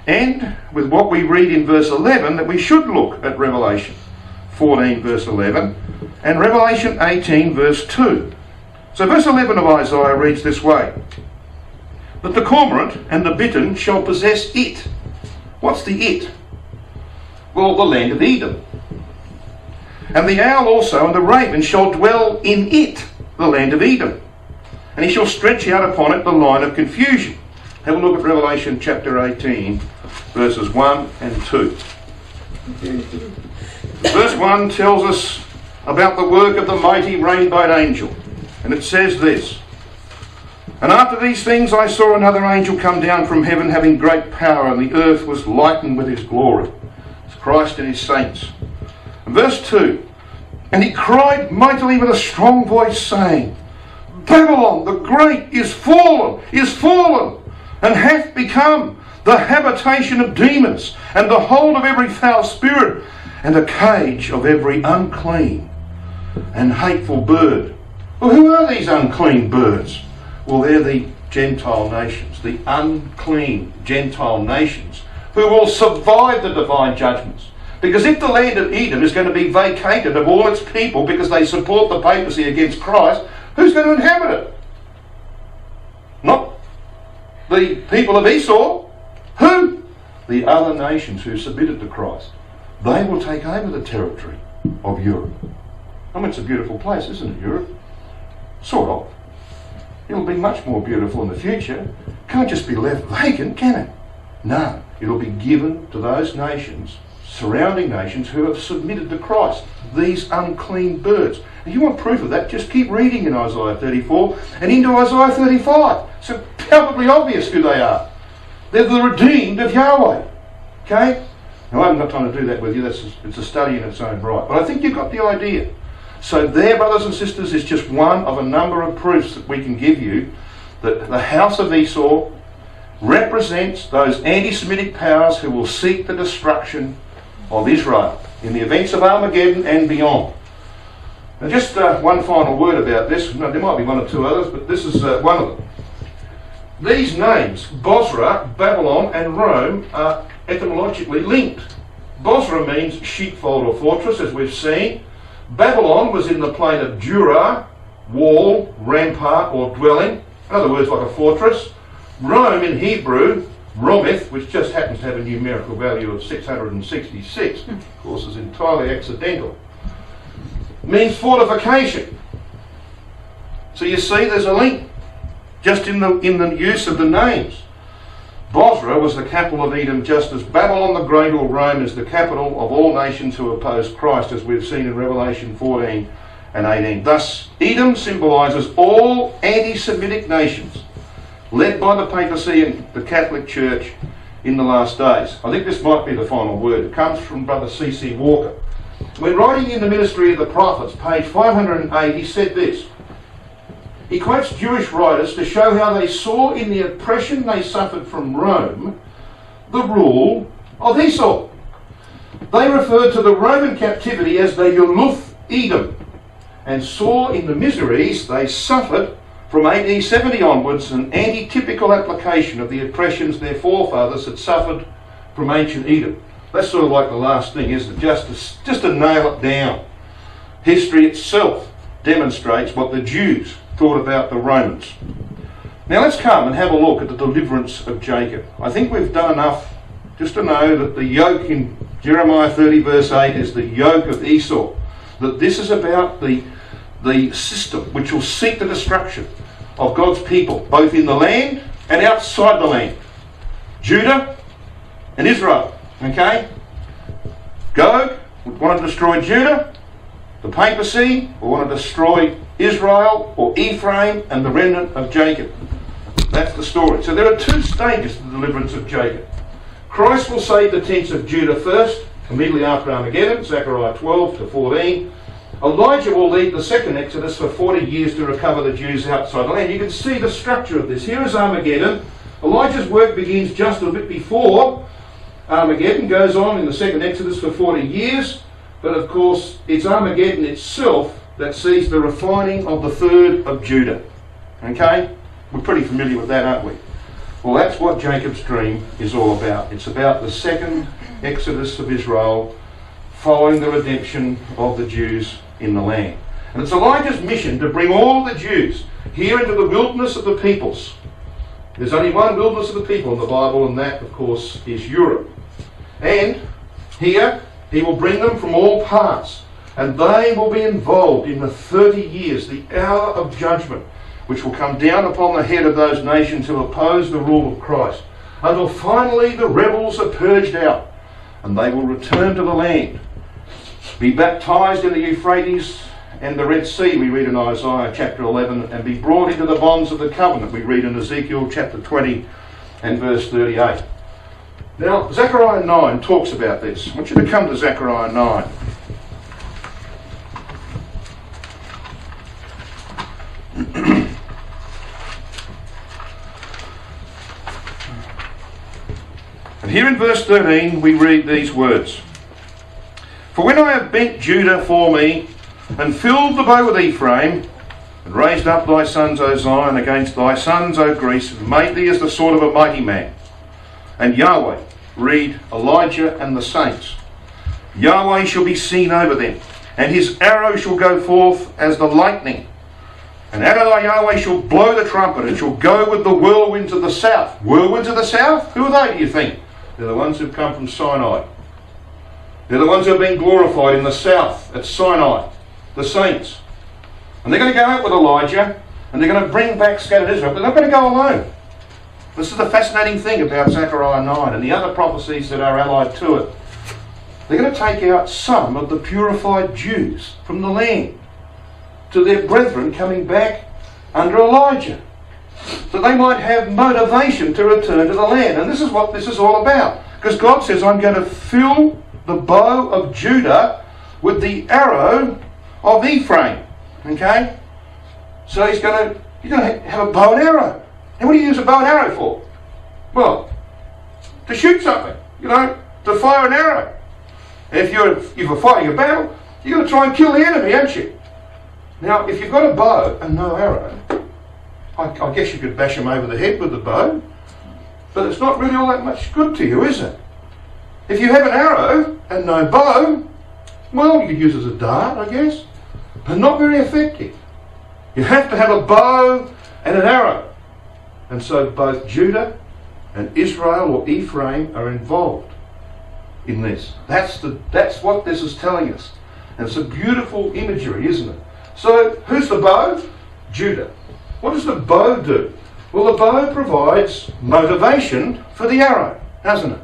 and with what we read in verse 11, that we should look at Revelation 14 verse 11 and Revelation 18 verse 2. So verse 11 of Isaiah reads this way: "But the cormorant and the bittern shall possess it." What's the it? Well, the land of Edom. "And the owl also and the raven shall dwell in it," the land of Edom. "And he shall stretch out upon it the line of confusion." Have a look at Revelation chapter 18, verses 1 and 2. Verse 1 tells us about the work of the mighty rainbowed angel. And it says this: "And after these things I saw another angel come down from heaven, having great power, and the earth was lightened with his glory." It's Christ and his saints. And verse 2, "And he cried mightily with a strong voice, saying, Babylon the great is fallen, and hath become the habitation of demons, and the hold of every foul spirit, and a cage of every unclean and hateful bird." Well, who are these unclean birds? Well, they're the Gentile nations, the unclean Gentile nations, who will survive the divine judgments. Because if the land of Edom is going to be vacated of all its people because they support the papacy against Christ, who's going to inhabit it? Not the people of Esau. Who? The other nations who submitted to Christ. They will take over the territory of Europe. I mean, it's a beautiful place, isn't it, Europe? Sort of. It'll be much more beautiful in the future. Can't just be left vacant, can it? No, it'll be given to those nations, surrounding nations, who have submitted to Christ, these unclean birds. If you want proof of that, just keep reading in Isaiah 34 and into Isaiah 35. It's palpably obvious who they are. They're the redeemed of Yahweh. Okay? Now, I haven't got time to do that with you. It's a study in its own right. But I think you've got the idea. So there, brothers and sisters, is just one of a number of proofs that we can give you that the house of Esau represents those anti-Semitic powers who will seek the destruction of Israel in the events of Armageddon and beyond. Now, just one final word about this. No, there might be one or two others, but this is one of them. These names, Bozrah, Babylon and Rome, are etymologically linked. Bozrah means sheepfold or fortress, as we've seen. Babylon was in the plain of Dura, wall, rampart or dwelling, in other words like a fortress. Rome in Hebrew, Rometh, which just happens to have a numerical value of 666, of course is entirely accidental, means fortification. So you see there's a link just in the use of the names. Bozrah was the capital of Edom, just as Babylon the Great or Rome is the capital of all nations who oppose Christ, as we've seen in Revelation 14 and 18. Thus, Edom symbolises all anti-Semitic nations, led by the papacy and the Catholic Church in the last days. I think this might be the final word. It comes from Brother C.C. Walker. When writing in the Ministry of the Prophets, page 508, he said this. He quotes Jewish writers to show how they saw in the oppression they suffered from Rome the rule of Esau. They referred to the Roman captivity as the Yuluf Edom and saw in the miseries they suffered from AD 70 onwards an anti-typical application of the oppressions their forefathers had suffered from ancient Edom. That's sort of like the last thing, isn't it? Just to nail it down. History itself demonstrates what the Jews thought about the Romans. Now let's come and have a look at the deliverance of Jacob. I think we've done enough just to know that the yoke in Jeremiah 30 verse 8 is the yoke of Esau. That this is about the system which will seek the destruction of God's people, both in the land and outside the land. Judah and Israel. Okay? Gog would want to destroy Judah. The papacy will want to destroy Israel or Ephraim and the remnant of Jacob. That's the story. So there are two stages to the deliverance of Jacob. Christ will save the tents of Judah first, immediately after Armageddon, Zechariah 12 to 14. Elijah will lead the second Exodus for 40 years to recover the Jews outside the land. You can see the structure of this. Here is Armageddon. Elijah's work begins just a bit before Armageddon goes on in the second Exodus for 40 years, but of course it's Armageddon itself that sees the refining of the third of Judah. Okay? We're pretty familiar with that, aren't we? Well, that's what Jacob's dream is all about. It's about the second Exodus of Israel following the redemption of the Jews in the land. And it's Elijah's mission to bring all the Jews here into the wilderness of the peoples. There's only one wilderness of the people in the Bible, and that, of course, is Europe. And here, he will bring them from all parts, and they will be involved in the 30 years, the hour of judgment, which will come down upon the head of those nations who oppose the rule of Christ, until finally the rebels are purged out, and they will return to the land, be baptized in the Euphrates and the Red Sea, we read in Isaiah chapter 11, and be brought into the bonds of the covenant, we read in Ezekiel chapter 20 and verse 38. Now, Zechariah 9 talks about this. I want you to come to Zechariah 9. And here in verse 13 we read these words. For when I have bent Judah for me, and filled the bow with Ephraim, and raised up thy sons, O Zion, against thy sons, O Greece, and made thee as the sword of a mighty man. And Yahweh, read Elijah and the saints, Yahweh shall be seen over them, and his arrow shall go forth as the lightning. And Adonai Yahweh shall blow the trumpet, and shall go with the whirlwinds of the south. Whirlwinds of the south? Who are they, do you think? They're the ones who've come from Sinai. They're the ones who have been glorified in the south at Sinai, the saints. And they're going to go out with Elijah, and they're going to bring back scattered Israel, but they're not going to go alone. This is the fascinating thing about Zechariah 9 and the other prophecies that are allied to it. They're going to take out some of the purified Jews from the land to their brethren coming back under Elijah, so they might have motivation to return to the land. And this is what this is all about, because God says, I'm going to fill the bow of Judah with the arrow of Ephraim. Okay? So you're going to have a bow and arrow. And what do you use a bow and arrow for? Well, to shoot something, to fire an arrow. And if you're fighting a battle, you're going to try and kill the enemy, aren't you? Now, if you've got a bow and no arrow, I guess you could bash them over the head with the bow, but it's not really all that much good to you, is it? If you have an arrow and no bow, well, you could use it as a dart, I guess, but not very effective. You have to have a bow and an arrow. And so both Judah and Israel or Ephraim are involved in this. That's what this is telling us. And it's a beautiful imagery, isn't it? So who's the bow? Judah. What does the bow do? Well, the bow provides motivation for the arrow, doesn't it?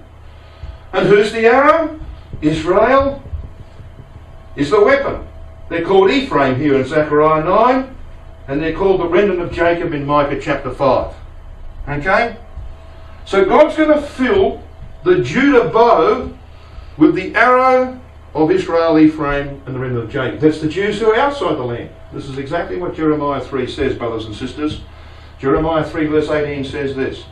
And who's the arrow? Israel is the weapon. They're called Ephraim here in Zechariah 9, and they're called the remnant of Jacob in Micah chapter 5. Okay? So God's going to fill the Judah bow with the arrow of Israel, Ephraim, and the remnant of Jacob. That's the Jews who are outside the land. This is exactly what Jeremiah 3 says, brothers and sisters. Jeremiah 3 verse 18 says this.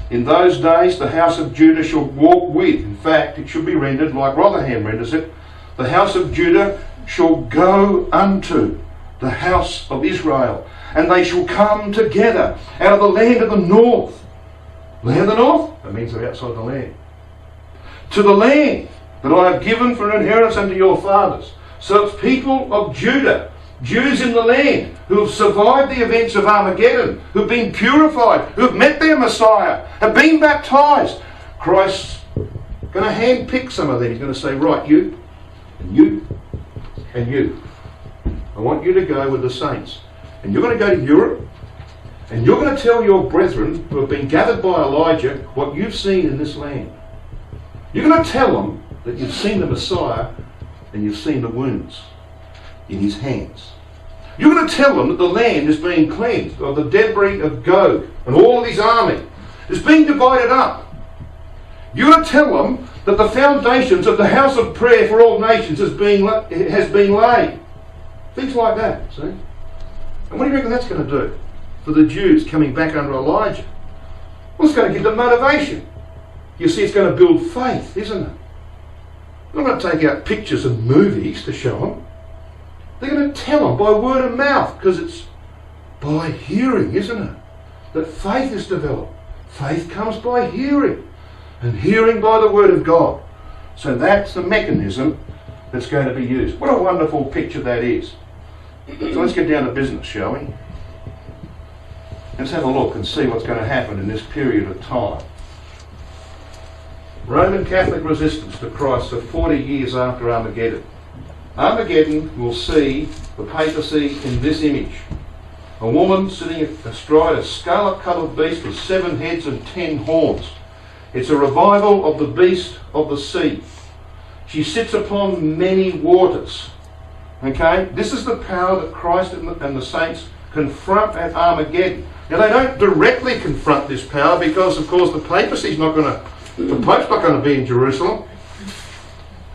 In those days the house of Judah shall walk with, in fact it should be rendered like Rotherham renders it, the house of Judah shall go unto the house of Israel, and they shall come together out of the land of the north. Land of the north? That means they're outside the land. To the land that I have given for an inheritance unto your fathers. So it's people of Judah, Jews in the land, who have survived the events of Armageddon, who have been purified, who have met their Messiah, have been baptized. Christ's going to handpick some of them. He's going to say, right, you, and you, and you. I want you to go with the saints. And you're going to go to Europe, and you're going to tell your brethren who have been gathered by Elijah what you've seen in this land. You're going to tell them that you've seen the Messiah and you've seen the wounds in his hands. You're going to tell them that the land is being cleansed of the debris of Gog and all of his army is being divided up. You're going to tell them that the foundations of the house of prayer for all nations has been laid. Things like that, see? And what do you reckon that's going to do for the Jews coming back under Elijah? Well, it's going to give them motivation. You see, it's going to build faith, isn't it? They're not going to take out pictures and movies to show them. They're going to tell them by word of mouth, because it's by hearing, isn't it? That faith is developed. Faith comes by hearing, and hearing by the word of God. So that's the mechanism that's going to be used. What a wonderful picture that is. So let's get down to business, shall we? Let's have a look and see what's going to happen in this period of time. Roman Catholic resistance to Christ for 40 years after Armageddon. Armageddon will see the papacy in this image. A woman sitting astride a scarlet-coloured beast with 7 heads and 10 horns. It's a revival of the beast of the sea. She sits upon many waters. Okay? This is the power that Christ and the saints confront at Armageddon. Now, they don't directly confront this power because, of course, the papacy's not going to... The Pope's not going to be in Jerusalem.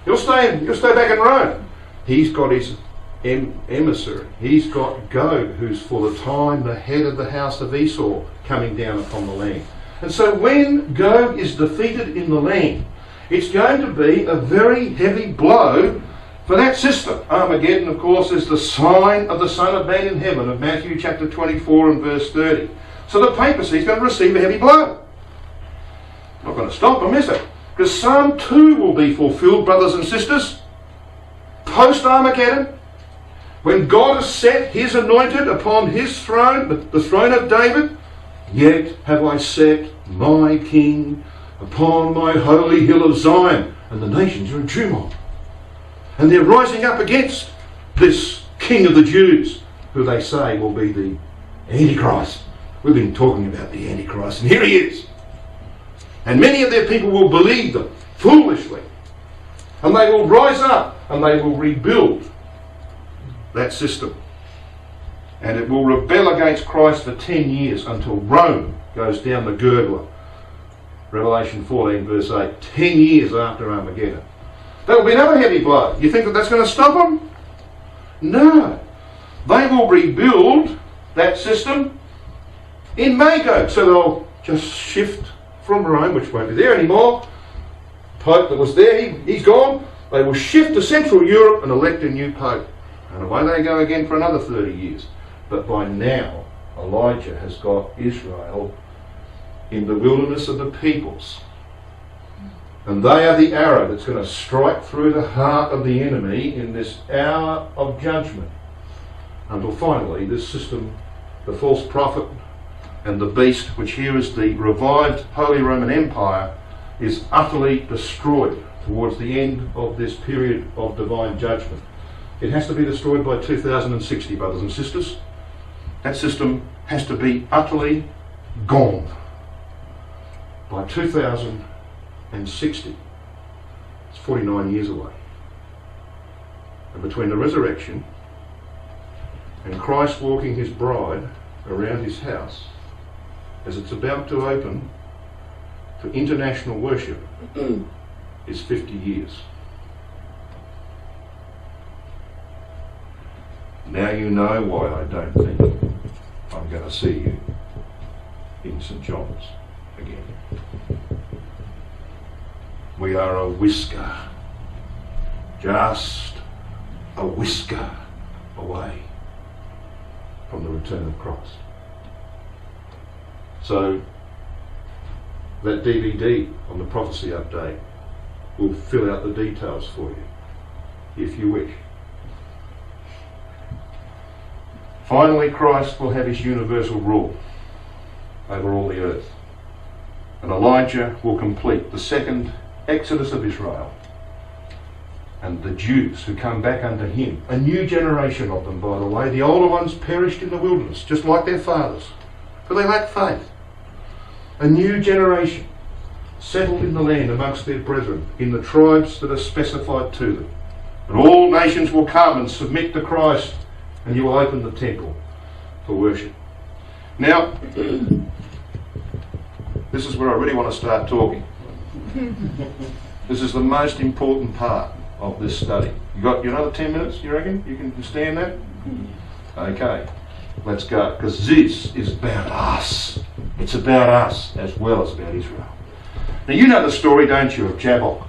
He'll stay back in Rome. He's got his emissary. He's got Gog, who's for the time the head of the house of Esau, coming down upon the land. And so when Gog is defeated in the land, it's going to be a very heavy blow for that system. Armageddon, of course, is the sign of the Son of Man in heaven of Matthew chapter 24 and verse 30. So the papacy is going to receive a heavy blow. Not going to stop them, is it? Because Psalm 2 will be fulfilled, brothers and sisters. Post-Armageddon, when God has set his anointed upon his throne, the throne of David, yet have I set my king upon my holy hill of Zion. And the nations are in tumult. And they're rising up against this king of the Jews, who they say will be the Antichrist. We've been talking about the Antichrist, and here he is. And many of their people will believe them foolishly. And they will rise up and they will rebuild that system. And it will rebel against Christ for 10 years until Rome goes down the gurgler. Revelation 14 verse 8. 10 years after Armageddon. That will be another heavy blow. You think that that's going to stop them? No. They will rebuild that system in Magog. So they'll just shift from Rome, which won't be there anymore. Pope that was there, he's gone. They will shift to Central Europe and elect a new Pope. And away they go again for another 30 years. But by now, Elijah has got Israel in the wilderness of the peoples. And they are the arrow that's going to strike through the heart of the enemy in this hour of judgment. Until finally, this system, the false prophet and the beast, which here is the revived Holy Roman Empire, is utterly destroyed towards the end of this period of divine judgment. It has to be destroyed by 2060, brothers and sisters. That system has to be utterly gone by 2060. It's 49 years away. And between the resurrection and Christ walking his bride around his house, as it's about to open to international worship, is 50 years. Now you know why I don't think I'm going to see you in St. John's again. We are a whisker, just a whisker away from the return of Christ. So that DVD on the prophecy update will fill out the details for you, if you wish. Finally, Christ will have his universal rule over all the earth. And Elijah will complete the second exodus of Israel. And the Jews who come back unto him, a new generation of them, by the way, the older ones perished in the wilderness, just like their fathers, for they lacked faith. A new generation settled in the land amongst their brethren, in the tribes that are specified to them. And all nations will come and submit to Christ, and you will open the temple for worship. Now, this is where I really want to start talking. This is the most important part of this study. You got another 10 minutes, you reckon? You can stand that? Okay, let's go. Because this is about us. It's about us as well as about Israel. Now you know the story, don't you, of Jabbok?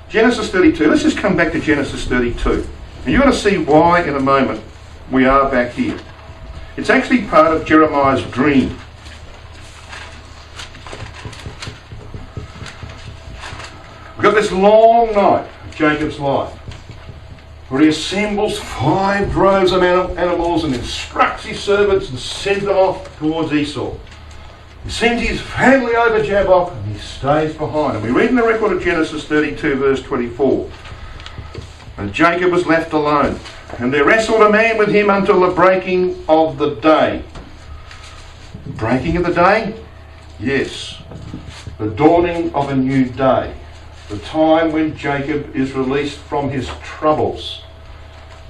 Genesis 32. Let's just come back to Genesis 32. And you're going to see why in a moment we are back here. It's actually part of Jeremiah's dream. We've got this long night of Jacob's life, where he assembles 5 droves of animals and instructs his servants and sends them off towards Esau. He sends his family over Jabbok and he stays behind. And we read in the record of Genesis 32 verse 24. And Jacob was left alone, and there wrestled a man with him until the breaking of the day. Breaking of the day? Yes. The dawning of a new day. The time when Jacob is released from his troubles.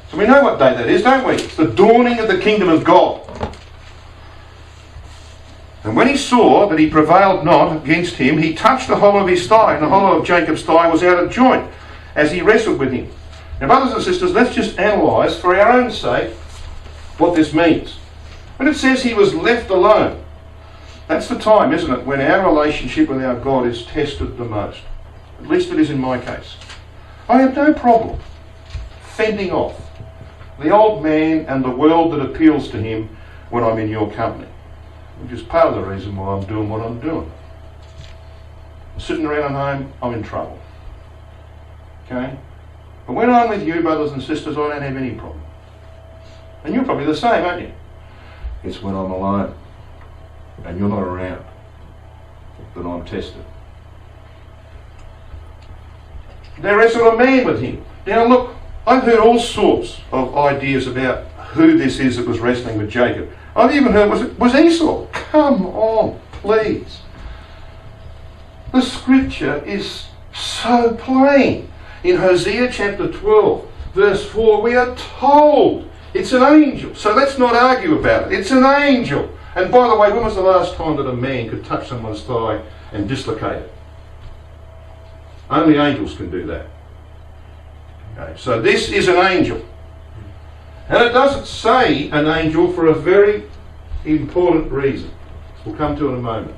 So we know what day that is, don't we? It's the dawning of the kingdom of God. And when he saw that he prevailed not against him, he touched the hollow of his thigh, and the hollow of Jacob's thigh was out of joint as he wrestled with him. Now, brothers and sisters, let's just analyse for our own sake what this means. When it says he was left alone, that's the time, isn't it, when our relationship with our God is tested the most. At least it is in my case. I have no problem fending off the old man and the world that appeals to him when I'm in your company. Which is part of the reason why I'm doing what I'm doing. Sitting around at home, I'm in trouble. Okay? But when I'm with you, brothers and sisters, I don't have any problem. And you're probably the same, aren't you? It's when I'm alone and you're not around that I'm tested. There wrestled a man with him. Now look, I've heard all sorts of ideas about who this is that was wrestling with Jacob. I've even heard was Esau. Come on, please. The scripture is so plain. In Hosea chapter 12, verse 4, we are told it's an angel. So let's not argue about it. It's an angel. And by the way, when was the last time that a man could touch someone's thigh and dislocate it? Only angels can do that. Okay, so this is an angel. And it doesn't say an angel for a very important reason. We'll come to in a moment.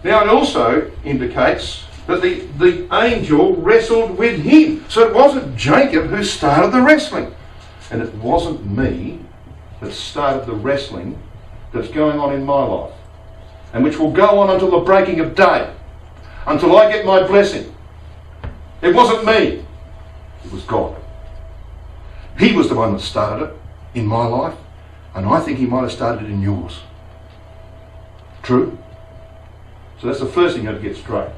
Now it also indicates that the angel wrestled with him. So it wasn't Jacob who started the wrestling. And it wasn't me that started the wrestling that's going on in my life. And which will go on until the breaking of day. Until I get my blessing. It wasn't me. It was God. He was the one that started it in my life, and I think he might have started it in yours. True? So that's the first thing you have to get straight.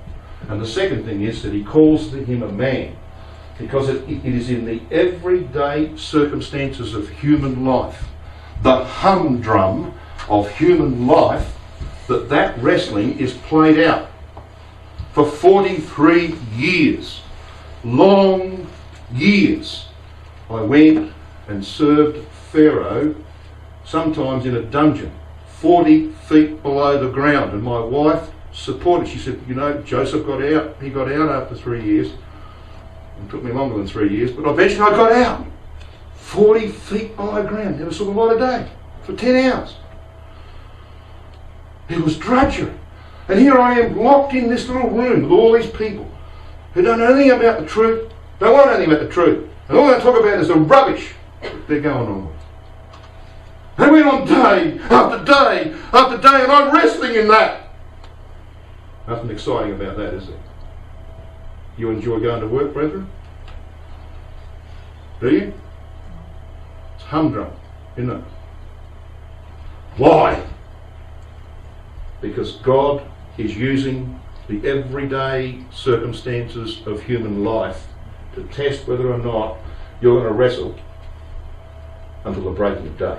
And the second thing is that he calls him a man, because it is in the everyday circumstances of human life, the humdrum of human life, that wrestling is played out for 43 years. Long years. I went and served Pharaoh, sometimes in a dungeon, 40 feet below the ground. And my wife supported. She said, you know, Joseph got out. He got out after 3 years. It took me longer than 3 years, but eventually I got out. 40 feet below ground. Never saw the light of day for 10 hours. It was drudgery. And here I am locked in this little room with all these people who don't know anything about the truth, don't want anything about the truth. And all they talk about is the rubbish they're going on with. They went on day after day after day, and I'm wrestling in that. Nothing exciting about that, is there? You enjoy going to work, brethren? Do you? It's humdrum, isn't it? Why? Because God is using the everyday circumstances of human life to test whether or not you're going to wrestle until the breaking of day.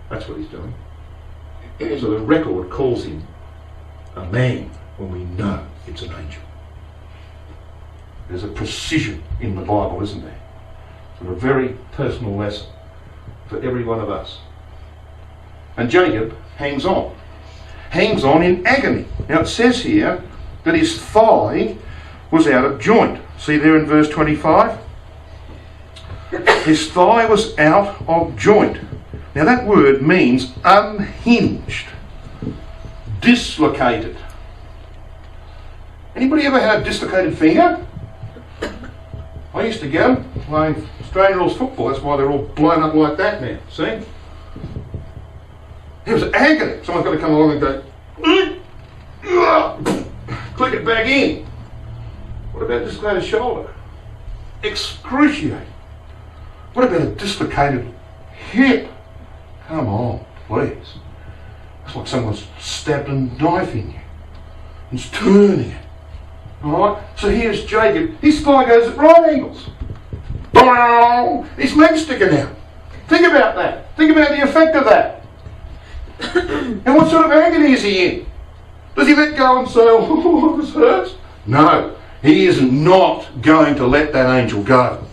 That's what he's doing. So the record calls him a man when we know it's an angel. There's a precision in the Bible, isn't there? So a very personal lesson for every one of us. And Jacob hangs on in agony. Now it says here that his thigh was out of joint. See there in verse 25? His thigh was out of joint. Now that word means unhinged, dislocated. Anybody ever had a dislocated finger? I used to get them playing Australian rules football. That's why they're all blown up like that now. See? It was agony. Someone's got to come along and go, click it back in. What about a dislocated shoulder? Excruciating. What about a dislocated hip? Come on, please. It's like someone's stabbed a knife in you. It's turning it. Alright? So here's Jacob. His thigh goes at right angles. Boom! His leg's sticking out. Think about that. Think about the effect of that. And what sort of agony is he in? Does he let go and say, oh, this hurts? No. He is not going to let that angel go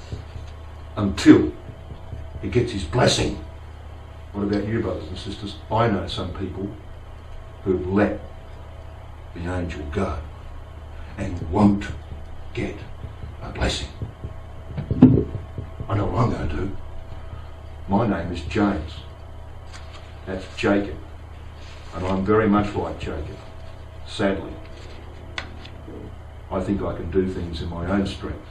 until he gets his blessing. What about you, brothers and sisters? I know some people who've let the angel go and won't get a blessing. I know what I'm going to do. My name is James. That's Jacob. And I'm very much like Jacob. Sadly. I think I can do things in my own strength.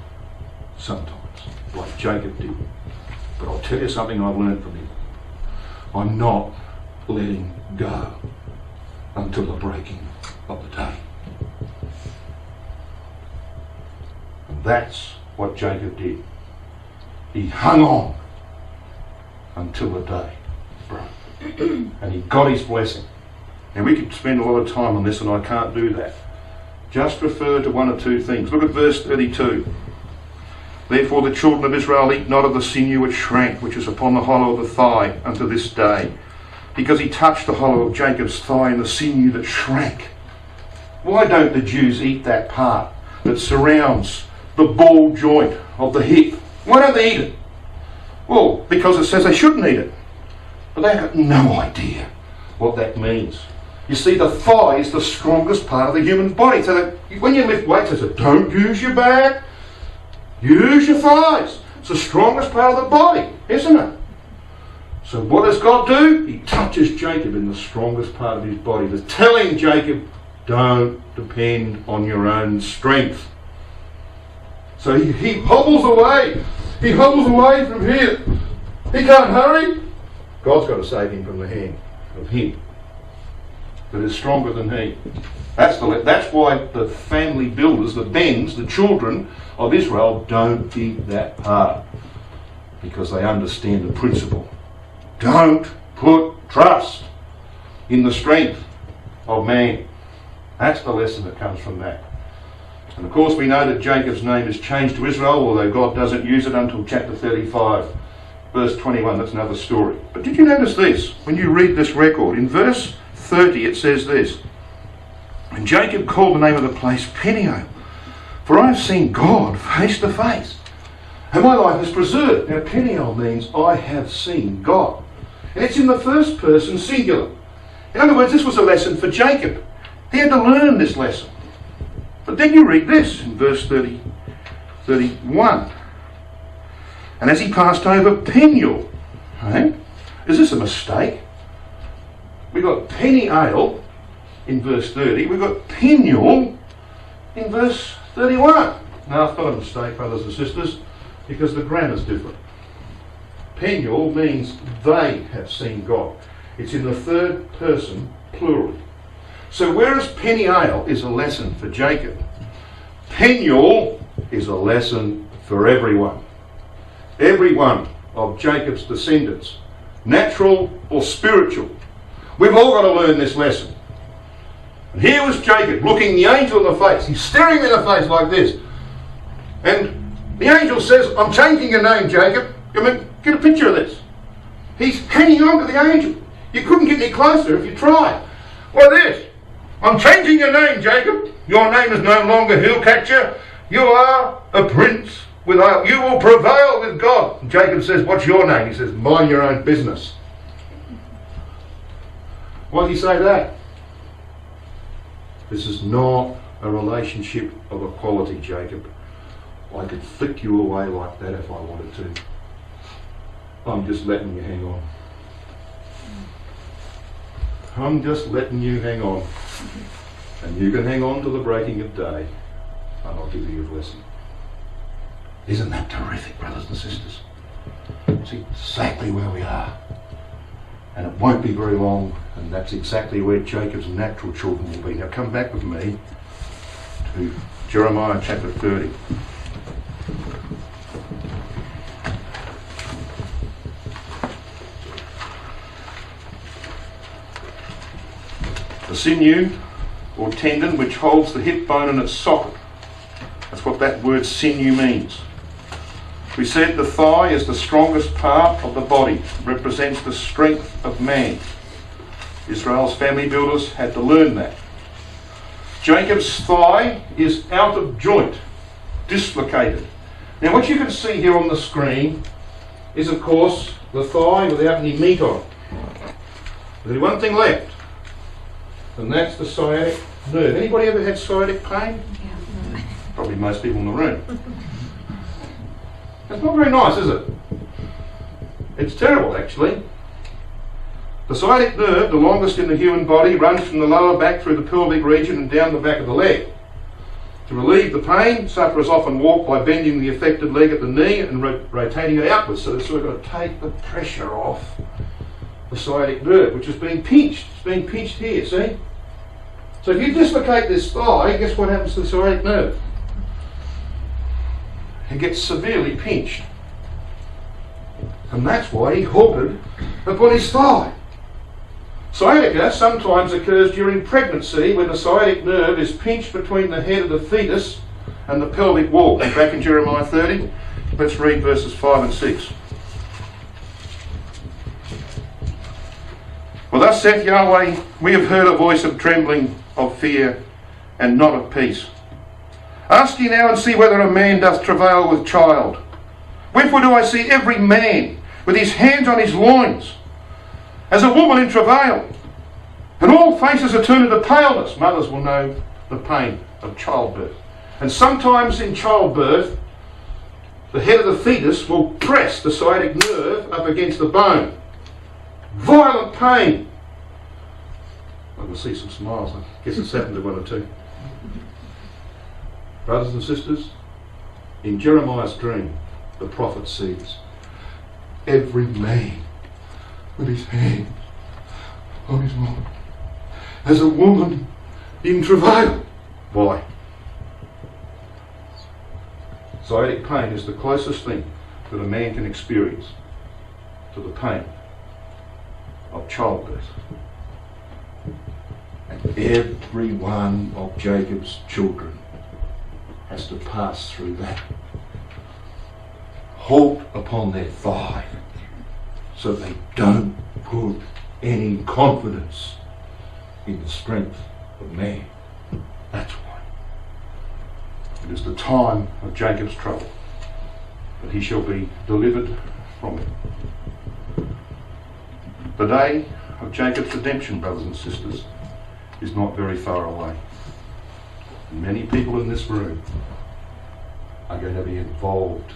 Sometimes. Like Jacob did. But I'll tell you something I've learned from him. I'm not letting go until the breaking of the day. And that's what Jacob did. He hung on until the day broke. And he got his blessing. Now we could spend a lot of time on this and I can't do that. Just refer to one or two things. Look at verse 32. Therefore the children of Israel eat not of the sinew which shrank, which is upon the hollow of the thigh unto this day, because he touched the hollow of Jacob's thigh and the sinew that shrank. Why don't the Jews eat that part that surrounds the ball joint of the hip? Why don't they eat it? Well, because it says they shouldn't eat it. But they've got no idea what that means. You see, the thigh is the strongest part of the human body. So that when you lift weights, they say, don't use your back, use your thighs. It's the strongest part of the body, isn't it? So what does God do? He touches Jacob in the strongest part of his body. He's telling Jacob, don't depend on your own strength. So he hobbles away. He hobbles away from here. He can't hurry. God's got to save him from the hand of him that is stronger than he. That's why the family builders, the Bens, the children of Israel don't eat that part. Because they understand the principle. Don't put trust in the strength of man. That's the lesson that comes from that. And of course we know that Jacob's name is changed to Israel, although God doesn't use it until chapter 35, verse 21. That's another story. But did you notice this? When you read this record, in verse 30 it says this, and Jacob called the name of the place Peniel, for I have seen God face to face, and my life is preserved. Now Peniel means I have seen God. And it's in the first person singular. In other words, this was a lesson for Jacob. He had to learn this lesson. But then you read this in verse 31. And as he passed over Peniel, is this a mistake? We got Peniel in verse 30. We've got Peniel in verse 31. Now, it's not a mistake, brothers and sisters, because the grammar's different. Peniel means they have seen God. It's in the third person plural. So whereas Peniel is a lesson for Jacob, Peniel is a lesson for everyone. Every one of Jacob's descendants, natural or spiritual. We've all got to learn this lesson. And here was Jacob looking the angel in the face. He's staring him in the face like this. And the angel says, I'm changing your name, Jacob. Get a picture of this. He's hanging on to the angel. You couldn't get any closer if you tried. Like this. I'm changing your name, Jacob. Your name is no longer heel catcher. You are a prince. You will prevail with God. And Jacob says, what's your name? He says, mind your own business. Why did he say that? This is not a relationship of equality, Jacob. I could flick you away like that if I wanted to. I'm just letting you hang on. I'm just letting you hang on. And you can hang on to the breaking of day. and I'll give you your blessing. Isn't that terrific, brothers and sisters? It's exactly where we are. And it won't be very long, and that's exactly where Jacob's natural children will be. Now come back with me to Jeremiah chapter 30. The sinew or tendon which holds the hip bone in its socket. That's what that word sinew means. We said the thigh is the strongest part of the body, represents the strength of man. Israel's family builders had to learn that. Jacob's thigh is out of joint, dislocated. Now what you can see here on the screen is of course the thigh without any meat on it. There's only one thing left, and that's the sciatic nerve. Anybody ever had sciatic pain? Yeah. Probably most people in the room. It's not very nice, is it? It's terrible, actually. The sciatic nerve, the longest in the human body, runs from the lower back through the pelvic region and down the back of the leg. To relieve the pain, sufferers often walk by bending the affected leg at the knee and rotating it outwards. So they've sort of got to take the pressure off the sciatic nerve, which is being pinched. It's being pinched here, see? So if you dislocate this thigh, guess what happens to the sciatic nerve? It gets severely pinched. And that's why he halted upon his thigh. Sciatica sometimes occurs during pregnancy when the sciatic nerve is pinched between the head of the fetus and the pelvic wall. And back in Jeremiah 30, let's read verses 5 and 6. For thus saith Yahweh, we have heard a voice of trembling, of fear, and not of peace. Ask ye now and see whether a man doth travail with child. Wherefore do I see every man with his hands on his loins, as a woman in travail, and all faces are turned into paleness. Mothers will know the pain of childbirth. And sometimes in childbirth, the head of the fetus will press the sciatic nerve up against the bone. Violent pain. I can see some smiles. I guess it's happened to one or two. Brothers and sisters, in Jeremiah's dream, the prophet sees every man with his hand on his loin, as a woman in travail. Why? Sciatic pain is the closest thing that a man can experience to the pain of childbirth. And every one of Jacob's children has to pass through that. Halt upon their thigh so they don't put any confidence in the strength of man. That's why. It is the time of Jacob's trouble, but he shall be delivered from it. The day of Jacob's redemption, brothers and sisters, is not very far away. Many people in this room are going to be involved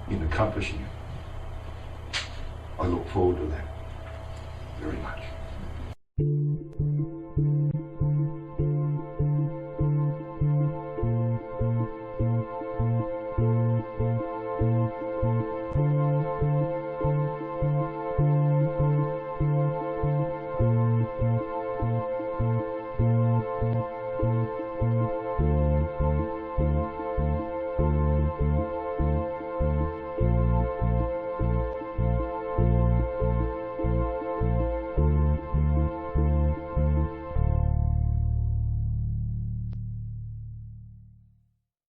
in accomplishing it. I look forward to that very much.